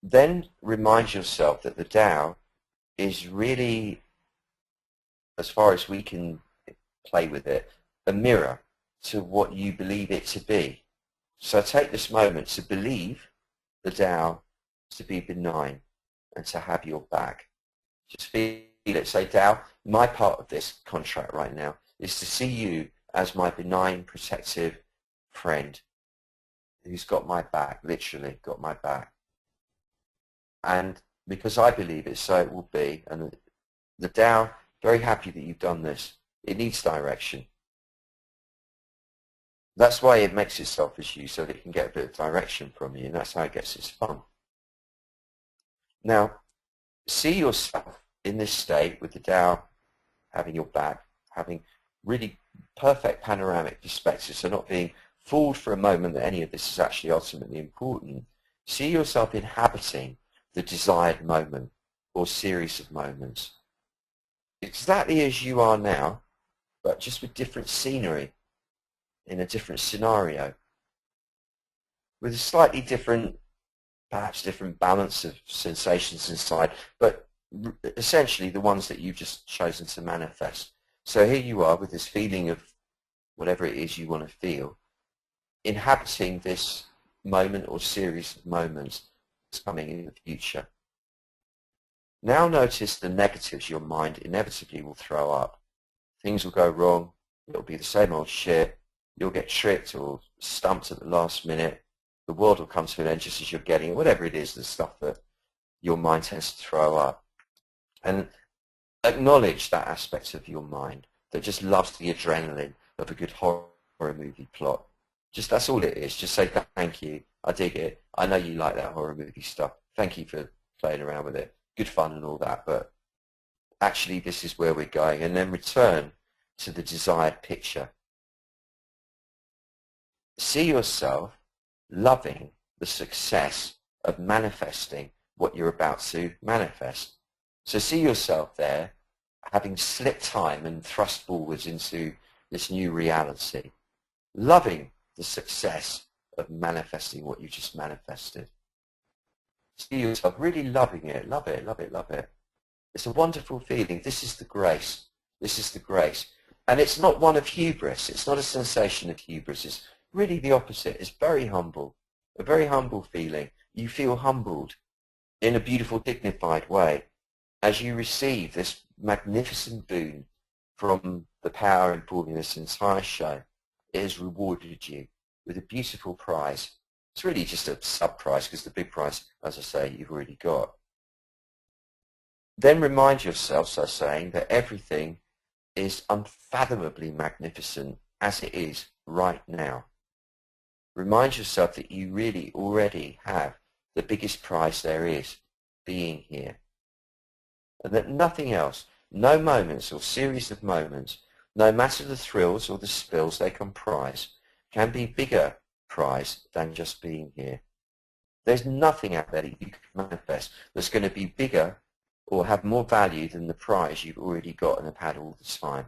Speaker 1: Then remind yourself that the Tao is really, as far as we can play with it, a mirror to what you believe it to be. So take this moment to believe the Tao to be benign and to have your back. Just feel it. Say, Tao, my part of this contract right now is to see you as my benign, protective friend who's got my back, literally got my back. And because I believe it, so it will be. And the Tao, very happy that you've done this. It needs direction. That's why it makes itself as you, so that it can get a bit of direction from you, and that's how it gets its fun. Now, see yourself in this state with the Tao having your back, having really perfect panoramic perspective, so not being fooled for a moment that any of this is actually ultimately important. See yourself inhabiting the desired moment or series of moments, exactly as you are now, but just with different scenery, in a different scenario, with a slightly different, perhaps different balance of sensations inside, but essentially the ones that you've just chosen to manifest. So here you are with this feeling of whatever it is you want to feel, inhabiting this moment or series of moments that's coming in the future. Now notice the negatives your mind inevitably will throw up. Things will go wrong, it'll be the same old shit, you'll get tricked or stumped at the last minute, the world will come to an end just as you're getting it, whatever it is, the stuff that your mind tends to throw up. And acknowledge that aspect of your mind that just loves the adrenaline of a good horror movie plot. Just that's all it is. Just say thank you, I dig it, I know you like that horror movie stuff, thank you for playing around with it, good fun and all that, but actually this is where we're going. And then return to the desired picture. See yourself loving the success of manifesting what you're about to manifest. So see yourself there having slipped time and thrust forwards into this new reality, loving the success of manifesting what you just manifested. See yourself really loving it, love it, love it, love it. It's a wonderful feeling. This is the grace. This is the grace. And it's not one of hubris. It's not a sensation of hubris. It's really the opposite. It's very humble, a very humble feeling. You feel humbled in a beautiful, dignified way as you receive this magnificent boon from the power involving this entire show. It has rewarded you with a beautiful prize. It's really just a sub-prize because the big prize, as I say, you've already got. Then remind yourself, so saying, that everything is unfathomably magnificent as it is right now. Remind yourself that you really already have the biggest prize there is, being here. And that nothing else, no moments or series of moments, no matter the thrills or the spills they comprise, can be bigger prize than just being here. There's nothing out there that you can manifest that's going to be bigger or have more value than the prize you've already got and have had all the time.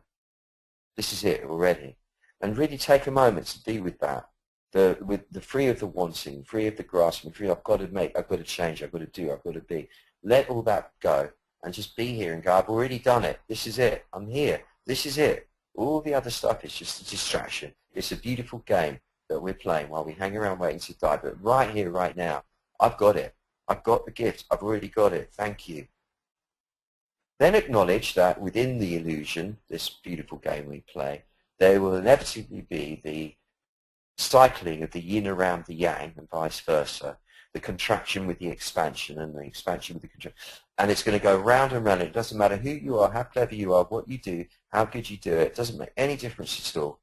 Speaker 1: This is it already. And really take a moment to be with that. With the free of the wanting, free of the grasping, free I've got to make, I've got to change, I've got to do, I've got to be. Let all that go and just be here and go, I've already done it. This is it. I'm here. This is it. All the other stuff is just a distraction. It's a beautiful game that we're playing while we hang around waiting to die. But right here, right now, I've got it. I've got the gift. I've already got it. Thank you. Then acknowledge that within the illusion, this beautiful game we play, there will inevitably be the cycling of the yin around the yang and vice versa, the contraction with the expansion and the expansion with the contraction. And it's going to go round and round. It doesn't matter who you are, how clever you are, what you do, how good you do it. It doesn't make any difference at all.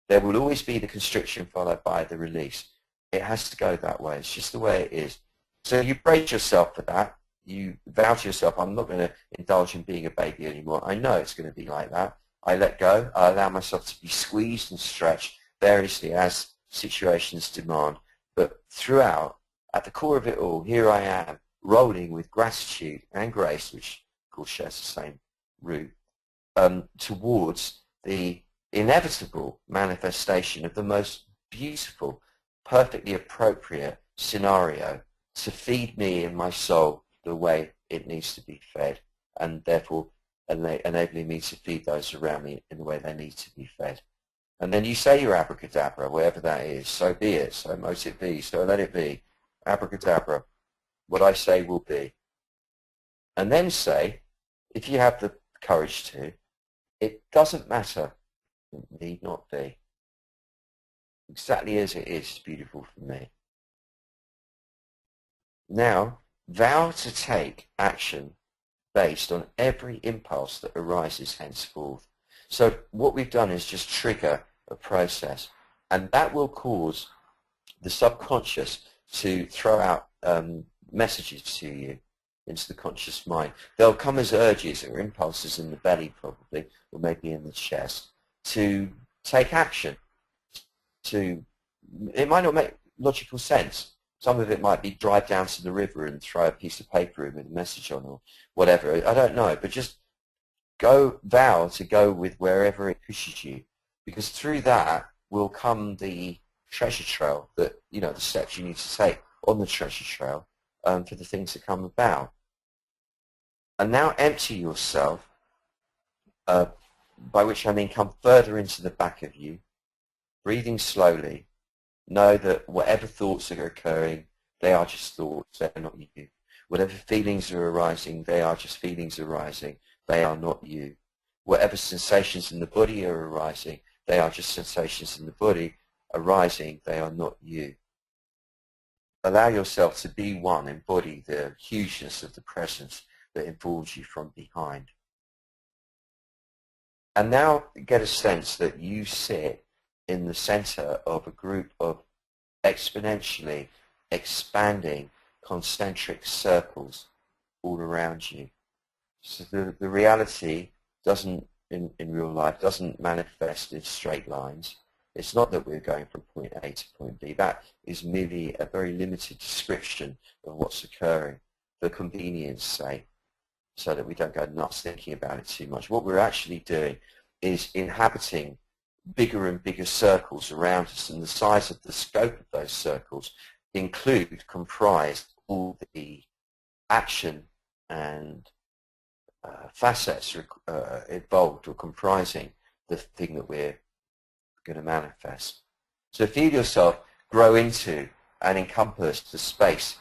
Speaker 1: There will always be the constriction followed by the release. It has to go that way. It's just the way it is. So you brace yourself for that. You vow to yourself, I'm not going to indulge in being a baby anymore. I know it's going to be like that. I let go. I allow myself to be squeezed and stretched variously as situations demand. But throughout, at the core of it all, here I am, rolling with gratitude and grace, which of course shares the same root, towards the inevitable manifestation of the most beautiful, perfectly appropriate scenario to feed me and my soul the way it needs to be fed, and therefore enabling me to feed those around me in the way they need to be fed. And then you say your abracadabra, whatever that is, so be it, so mote it be, so let it be, abracadabra, what I say will be. And then say, if you have the courage to, it doesn't matter, it need not be. Exactly as it is beautiful for me. Now, vow to take action based on every impulse that arises henceforth. So what we've done is just trigger a process, and that will cause the subconscious to throw out messages to you into the conscious mind. They'll come as urges or impulses in the belly probably, or maybe in the chest, to take action. It might not make logical sense. Some of it might be drive down to the river and throw a piece of paper in with a message on or whatever. I don't know, but just vow to go with wherever it pushes you, because through that will come the treasure trail, that the steps you need to take on the treasure trail for the things that come about. And now empty yourself, by which I mean come further into the back of you, breathing slowly. Know that whatever thoughts are occurring, they are just thoughts, they're not you. Whatever feelings are arising, they are just feelings arising, they are not you. Whatever sensations in the body are arising, they are just sensations in the body arising, they are not you. Allow yourself to be one, embody the hugeness of the presence that informs you from behind. And now get a sense that you sit in the center of a group of exponentially expanding concentric circles all around you. So the reality doesn't, in real life, doesn't manifest in straight lines. It's not that we're going from point A to point B. That is merely a very limited description of what's occurring for convenience sake, so that we don't go nuts thinking about it too much. What we're actually doing is inhabiting bigger and bigger circles around us, and the size of the scope of those circles comprise all the action and facets involved or comprising the thing that we're going to manifest. So feel yourself grow into and encompass the space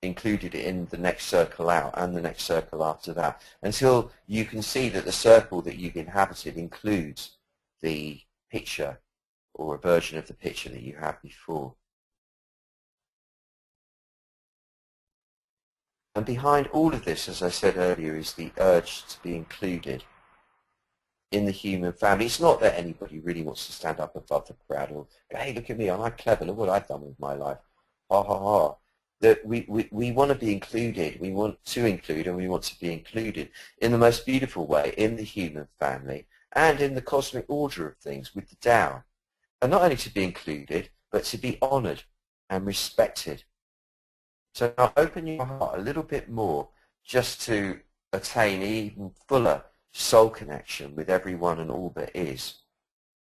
Speaker 1: included in the next circle out and the next circle after that, until you can see that the circle that you've inhabited includes the picture or a version of the picture that you had before. And behind all of this, as I said earlier, is the urge to be included in the human family. It's not that anybody really wants to stand up above the crowd or go, hey, look at me, I'm clever, look what I've done with my life. Ha ha ha. That we want to be included, we want to include, and we want to be included in the most beautiful way in the human family and in the cosmic order of things with the Tao. And not only to be included, but to be honoured and respected. So now open your heart a little bit more just to attain even fuller soul connection with everyone and all that is.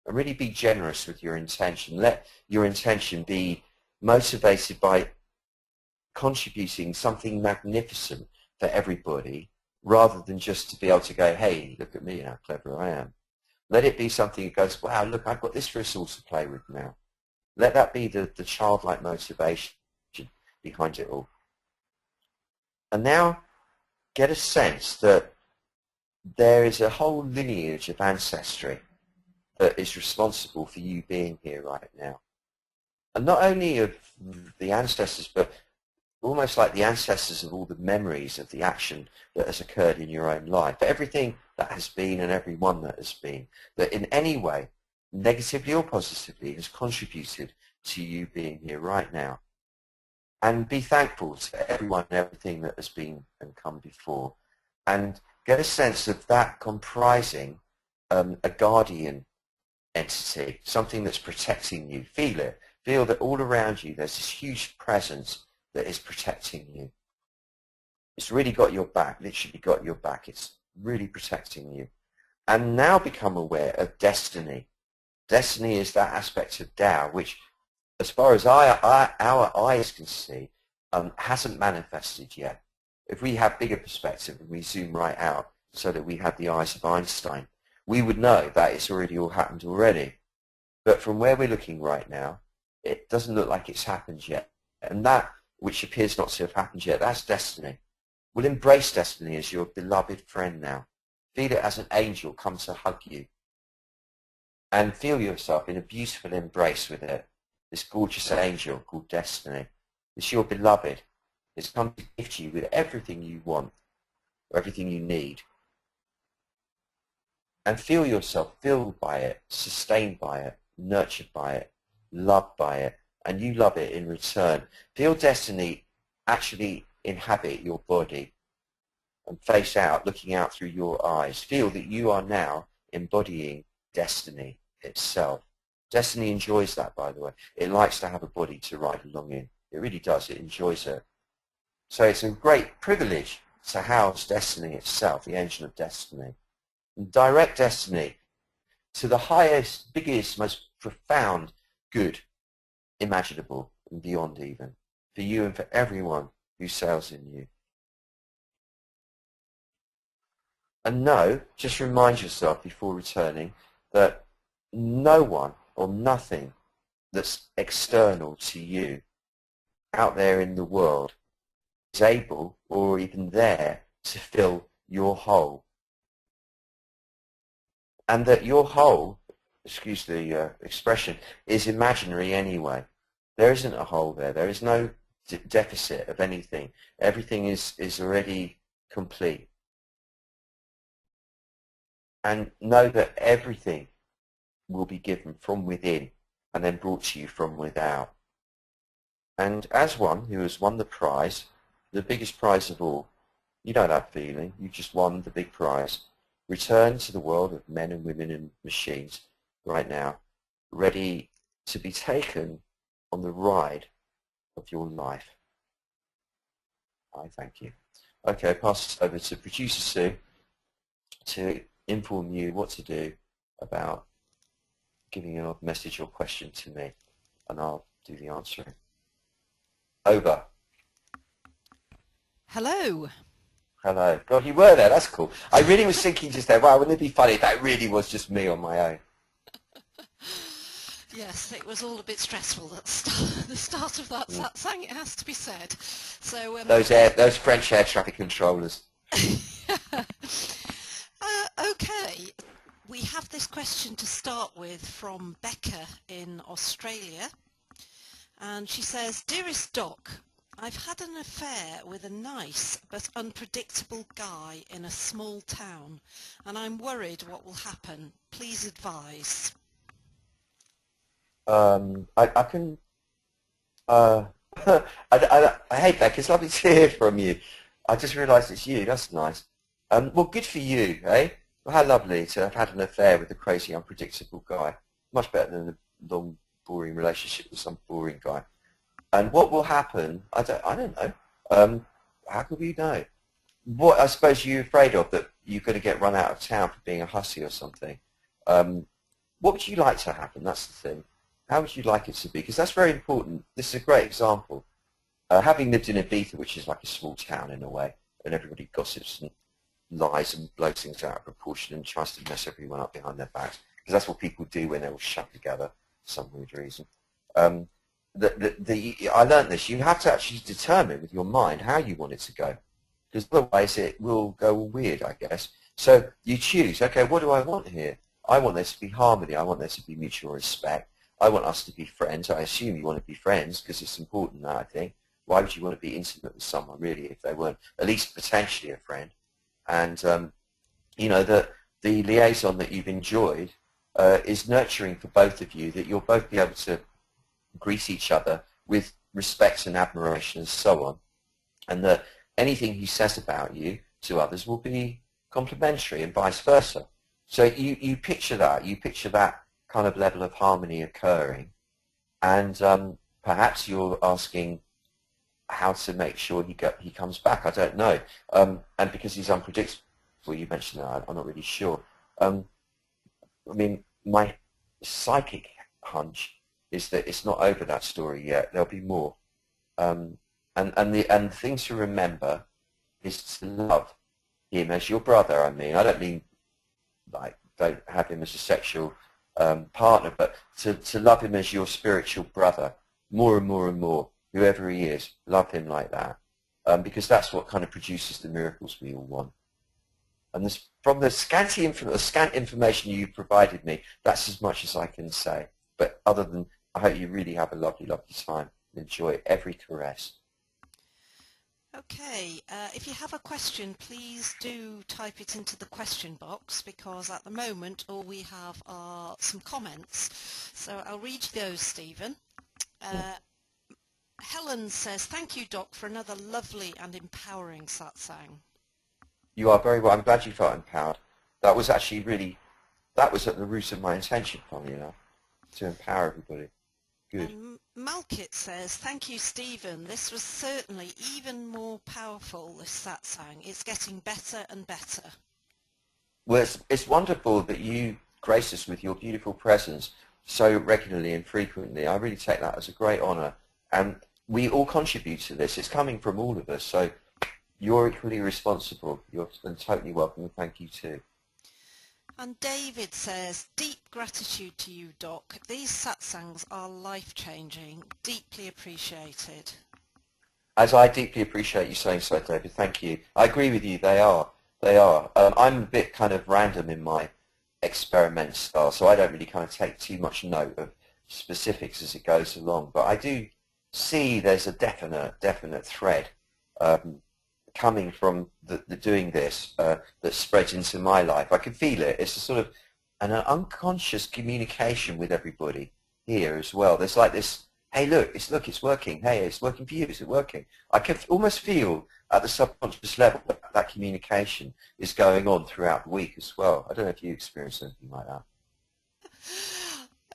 Speaker 1: And really be generous with your intention. Let your intention be motivated by contributing something magnificent for everybody, rather than just to be able to go, hey, look at me, how clever I am. Let it be something that goes, wow, look, I've got this for us all to play with now. Let that be the childlike motivation behind it all. And now get a sense that there is a whole lineage of ancestry that is responsible for you being here right now. And not only of the ancestors, but almost like the ancestors of all the memories of the action that has occurred in your own life, everything that has been and everyone that has been, that in any way, negatively or positively, has contributed to you being here right now. And be thankful to everyone and everything that has been and come before. And get a sense of that comprising a guardian entity, something that's protecting you. Feel it. Feel that all around you there's this huge presence that is protecting you. It's really got your back, literally got your back. It's really protecting you. And now become aware of destiny. Destiny is that aspect of Tao which, as far as our eyes can see, hasn't manifested yet. If we have bigger perspective and we zoom right out so that we have the eyes of Einstein, we would know that it's already all happened already. But from where we're looking right now, it doesn't look like it's happened yet. And that which appears not to have happened yet, that's destiny. We'll embrace destiny as your beloved friend now. Feel it as an angel come to hug you. And feel yourself in a beautiful embrace with it. This gorgeous angel called destiny. It's your beloved. It's come to gift you with everything you want, or everything you need. And feel yourself filled by it, sustained by it, nurtured by it, loved by it, and you love it in return. Feel destiny actually inhabit your body and face out, looking out through your eyes. Feel that you are now embodying destiny itself. Destiny enjoys that, by the way. It likes to have a body to ride along in. It really does. It enjoys it. So it's a great privilege to house destiny itself, the angel of destiny. And direct destiny to the highest, biggest, most profound good imaginable and beyond even, for you and for everyone who sails in you. And know, just remind yourself before returning, that no one or nothing that's external to you out there in the world is able or even there to fill your hole. And that your hole, excuse the expression, is imaginary anyway. There isn't a hole there. There is no deficit of anything. Everything is already complete. And know that everything will be given from within and then brought to you from without. And as one who has won the prize, the biggest prize of all, you know that feeling. You just won the big prize. Return to the world of men and women and machines right now, ready to be taken on the ride of your life. I thank you. Okay, I'll pass this over to Producer Sue to inform you what to do about giving a message or question to me, and I'll do the answering. Over.
Speaker 2: Hello.
Speaker 1: Hello. God, you were there. That's cool. I really was thinking just there, wow, wouldn't it be funny if that really was just me on my own?
Speaker 2: Yes, it was all a bit stressful, the start of that satsang, it has to be said. So
Speaker 1: those French air traffic controllers.
Speaker 2: Okay, we have this question to start with from Becca in Australia. And she says, Dearest Doc, I've had an affair with a nice but unpredictable guy in a small town, and I'm worried what will happen. Please advise.
Speaker 1: I can. I hate that. It's lovely to hear from you. I just realised it's you. That's nice. Well, good for you, eh? Well, how lovely to have had an affair with a crazy, unpredictable guy. Much better than a long, boring relationship with some boring guy. And what will happen? I don't know. How could we know? What I suppose you're afraid of, that you're going to get run out of town for being a hussy or something. What would you like to happen? That's the thing. How would you like it to be? Because that's very important. This is a great example. Having lived in Ibiza, which is like a small town in a way, and everybody gossips and lies and blows things out of proportion and tries to mess everyone up behind their backs, because that's what people do when they're all shut together for some weird reason. I learned this. You have to actually determine with your mind how you want it to go, because otherwise it will go weird, I guess. So you choose, okay, what do I want here? I want there to be harmony. I want there to be mutual respect. I want us to be friends. I assume you want to be friends because it's important, I think. Why would you want to be intimate with someone, really, if they weren't at least potentially a friend? And, the liaison that you've enjoyed is nurturing for both of you, that you'll both be able to greet each other with respect and admiration and so on, and that anything he says about you to others will be complimentary and vice versa. So you picture that kind of level of harmony occurring, and perhaps you're asking how to make sure he comes back. I don't know, and because he's unpredictable, you mentioned that, I'm not really sure. I mean, my psychic hunch is that it's not over, that story yet. There'll be more, and the thing to remember is to love him as your brother. I mean, I don't mean like don't have him as a sexual partner, but to love him as your spiritual brother more and more and more, whoever he is. Love him like that, because that's what kind of produces the miracles we all want. And this, from the scant information you've provided me, that's as much as I can say. But other than, I hope you really have a lovely, lovely time. Enjoy every caress.
Speaker 2: Okay, if you have a question, please do type it into the question box, because at the moment all we have are some comments. So I'll read those, Stephen. Helen says, thank you, Doc, for another lovely and empowering satsang.
Speaker 1: You are very well. I'm glad you felt empowered. That was actually really, that was at the root of my intention, funnily enough, to empower everybody. Good.
Speaker 2: And Malkit says, thank you, Stephen. This was certainly even more powerful, this satsang. It's getting better and better.
Speaker 1: Well, it's wonderful that you grace us with your beautiful presence so regularly and frequently. I really take that as a great honour. And we all contribute to this. It's coming from all of us. So you're equally responsible. You're totally welcome, and thank you too.
Speaker 2: And David says, deep gratitude to you, Doc. These satsangs are life-changing. Deeply appreciated.
Speaker 1: As I deeply appreciate you saying so, David. Thank you. I agree with you. They are. They are. I'm a bit kind of random in my experiment style, so I don't really kind of take too much note of specifics as it goes along. But I do see there's a definite thread coming from the doing this that spreads into my life. I can feel it. It's a sort of an unconscious communication with everybody here as well. There's like this, hey, look, it's working. Hey, it's working for you. Is it working? I can almost feel at the subconscious level that communication is going on throughout the week as well. I don't know if you experience anything like that.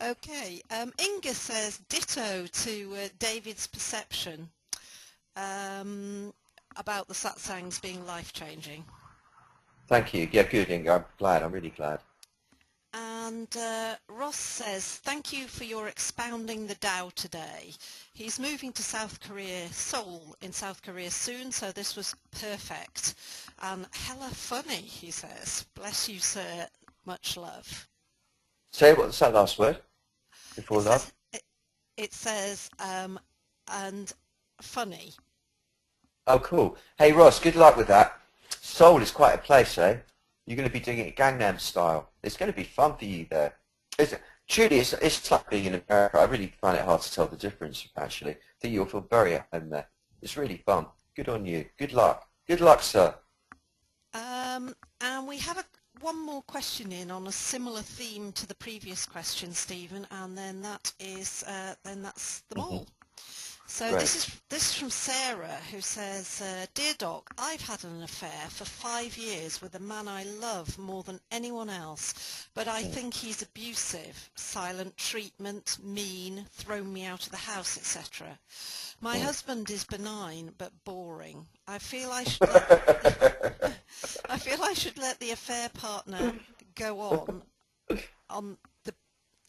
Speaker 2: Okay. Inga says, ditto to David's perception about the satsangs being life-changing.
Speaker 1: Thank you. Yeah, good, Inga. I'm glad. I'm really glad.
Speaker 2: And Ross says, thank you for your expounding the Tao today. He's moving to South Korea, Seoul in South Korea soon, so this was perfect. And hella funny, he says. Bless you, sir. Much love.
Speaker 1: Say what's that last word before love?
Speaker 2: It says, and funny.
Speaker 1: Oh, cool. Hey, Ross, good luck with that. Seoul is quite a place, eh? You're going to be doing it Gangnam style. It's going to be fun for you there. Truly, it's like being in America. I really find it hard to tell the difference, actually. I think you'll feel very at home there. It's really fun. Good on you. Good luck. Good luck, sir.
Speaker 2: And we have one more question in on a similar theme to the previous question, Stephen, and then that's them
Speaker 1: Hmm.
Speaker 2: all. So
Speaker 1: Great.
Speaker 2: this is from Sarah, who says, Dear Doc, I've had an affair for 5 years with a man I love more than anyone else, but I think he's abusive, silent treatment, mean, thrown me out of the house, etc. My husband is benign but boring. I feel I should let the affair partner go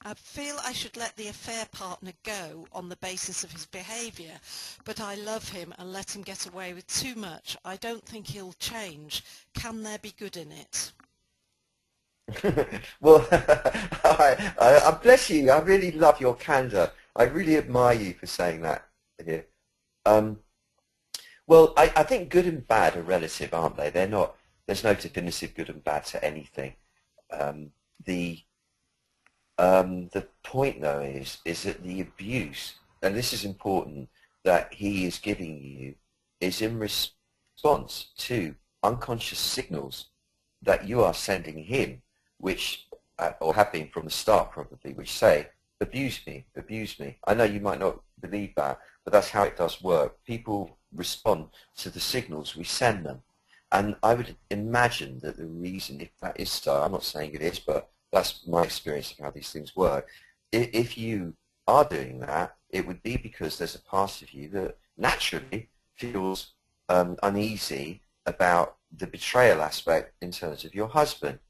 Speaker 2: I feel I should let the affair partner go on the basis of his behaviour, but I love him and let him get away with too much. I don't think he'll change. Can there be good in it?
Speaker 1: Well, bless you. I really love your candor. I really admire you for saying that here. Um, well, I think good and bad are relative, aren't they? They're not. There's no definitive good and bad to anything. Um, the point, though, is that the abuse, and this is important, that he is giving you is in response to unconscious signals that you are sending him, which, or have been from the start probably, which say, abuse me, abuse me. I know you might not believe that, but that's how it does work. People respond to the signals we send them. And I would imagine that the reason, if that is so, I'm not saying it is, but that's my experience of how these things work. If you are doing that, it would be because there's a part of you that naturally feels uneasy about the betrayal aspect in terms of your husband.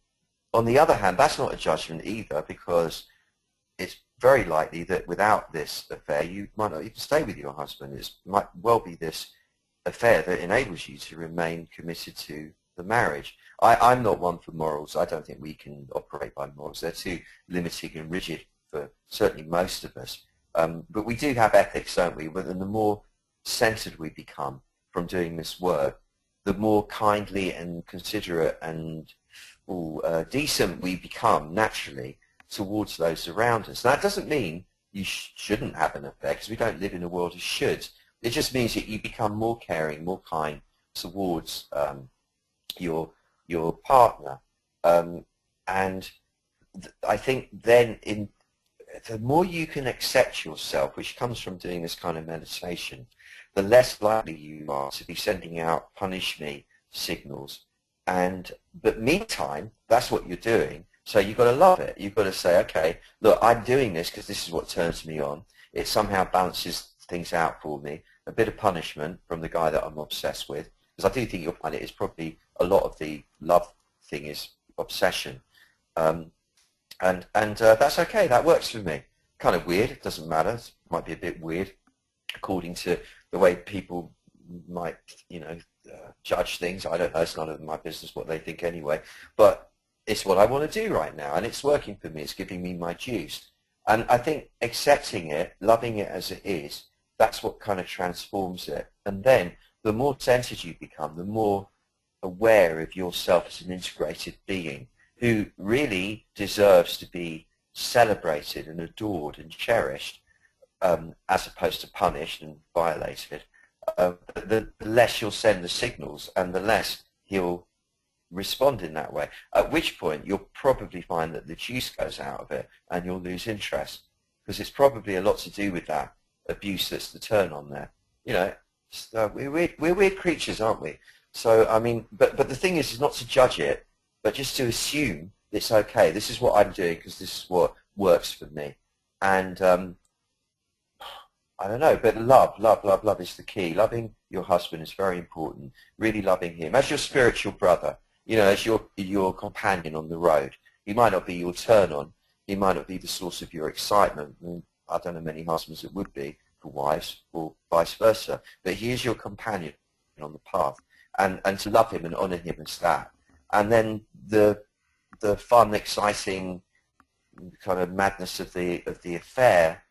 Speaker 1: On the other hand, that's not a judgment either, because it's very likely that without this affair, you might not even stay with your husband. It might well be this affair that enables you to remain committed to the marriage. I'm not one for morals. I don't think we can operate by morals. They're too limiting and rigid for certainly most of us. But we do have ethics, don't we? And the more centered we become from doing this work, the more kindly and considerate and decent we become naturally towards those around us. That doesn't mean you shouldn't have an affair, because we don't live in a world of shoulds. It just means that you become more caring, more kind towards your partner, and I think then the more you can accept yourself, which comes from doing this kind of meditation, the less likely you are to be sending out punish me signals. But meantime, that's what you're doing. So you've got to love it. You've got to say, okay, look, I'm doing this because this is what turns me on. It somehow balances things out for me. A bit of punishment from the guy that I'm obsessed with, because I do think you'll find it is probably a lot of the love thing is obsession, and that's okay. That works for me. Kind of weird. It doesn't matter. It might be a bit weird according to the way people might, judge things. I don't know. It's none of my business what they think anyway. But it's what I want to do right now, and it's working for me. It's giving me my juice, and I think accepting it, loving it as it is, that's what kind of transforms it. And then the more centered you become, the more aware of yourself as an integrated being who really deserves to be celebrated and adored and cherished, as opposed to punished and violated. The less you'll send the signals and the less he'll respond in that way, at which point you'll probably find that the juice goes out of it and you'll lose interest, because it's probably a lot to do with that abuse that's the turn on there. So we're weird creatures, aren't we? So I mean, but the thing is not to judge it, but just to assume it's okay. This is what I'm doing because this is what works for me. And I don't know, but love is the key. Loving your husband is very important. Really loving him as your spiritual brother, as your companion on the road. He might not be your turn on. He might not be the source of your excitement. And I don't know many husbands that would be for wives, or vice versa. But he is your companion on the path, and to love him and honour him as that. And then the fun, exciting kind of madness of the affair.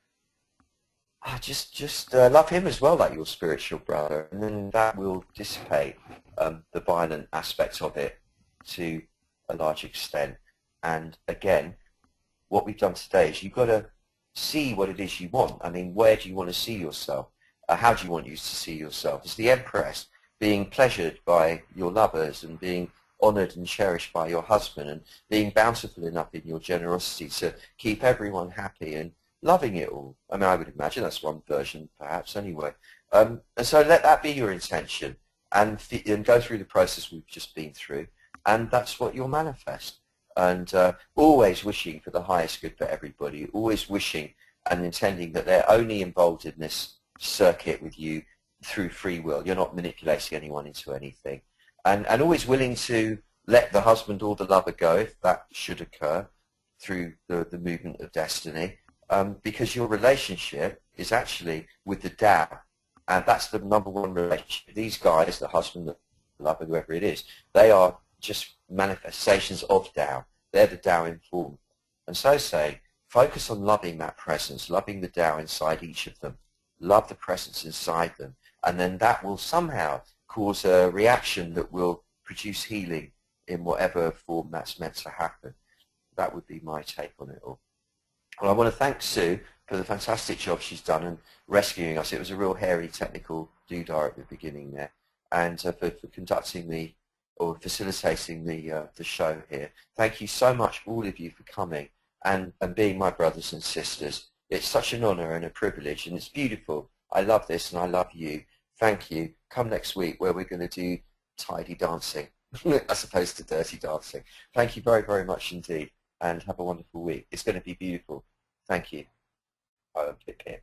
Speaker 1: Just love him as well, like your spiritual brother, and then that will dissipate the violent aspects of it to a large extent. And again, what we've done today is you've got to see what it is you want. I mean, where do you want to see yourself? how do you want you to see yourself? As the Empress, being pleasured by your lovers and being honoured and cherished by your husband and being bountiful enough in your generosity to keep everyone happy and loving it all. I mean, I would imagine that's one version, perhaps, anyway. And so let that be your intention and go through the process we've just been through, and that's what you'll manifest. And always wishing for the highest good for everybody, always wishing and intending that they're only involved in this circuit with you through free will. You're not manipulating anyone into anything. And always willing to let the husband or the lover go if that should occur through the movement of destiny, because your relationship is actually with the Tao, and that's the number one relationship. These guys, the husband, the lover, whoever it is, they are just manifestations of Tao. They're the Tao in form. And so say, focus on loving that presence, loving the Tao inside each of them. Love the presence inside them. And then that will somehow cause a reaction that will produce healing in whatever form that's meant to happen. That would be my take on it all. Well, I want to thank Sue for the fantastic job she's done in rescuing us. It was a real hairy technical doodah at the beginning there, and for conducting or facilitating the show here. Thank you so much, all of you, for coming and being my brothers and sisters. It's such an honour and a privilege, and it's beautiful. I love this, and I love you. Thank you. Come next week where we're going to do tidy dancing as opposed to dirty dancing. Thank you very, very much indeed, and have a wonderful week. It's going to be beautiful. Thank you. Take care.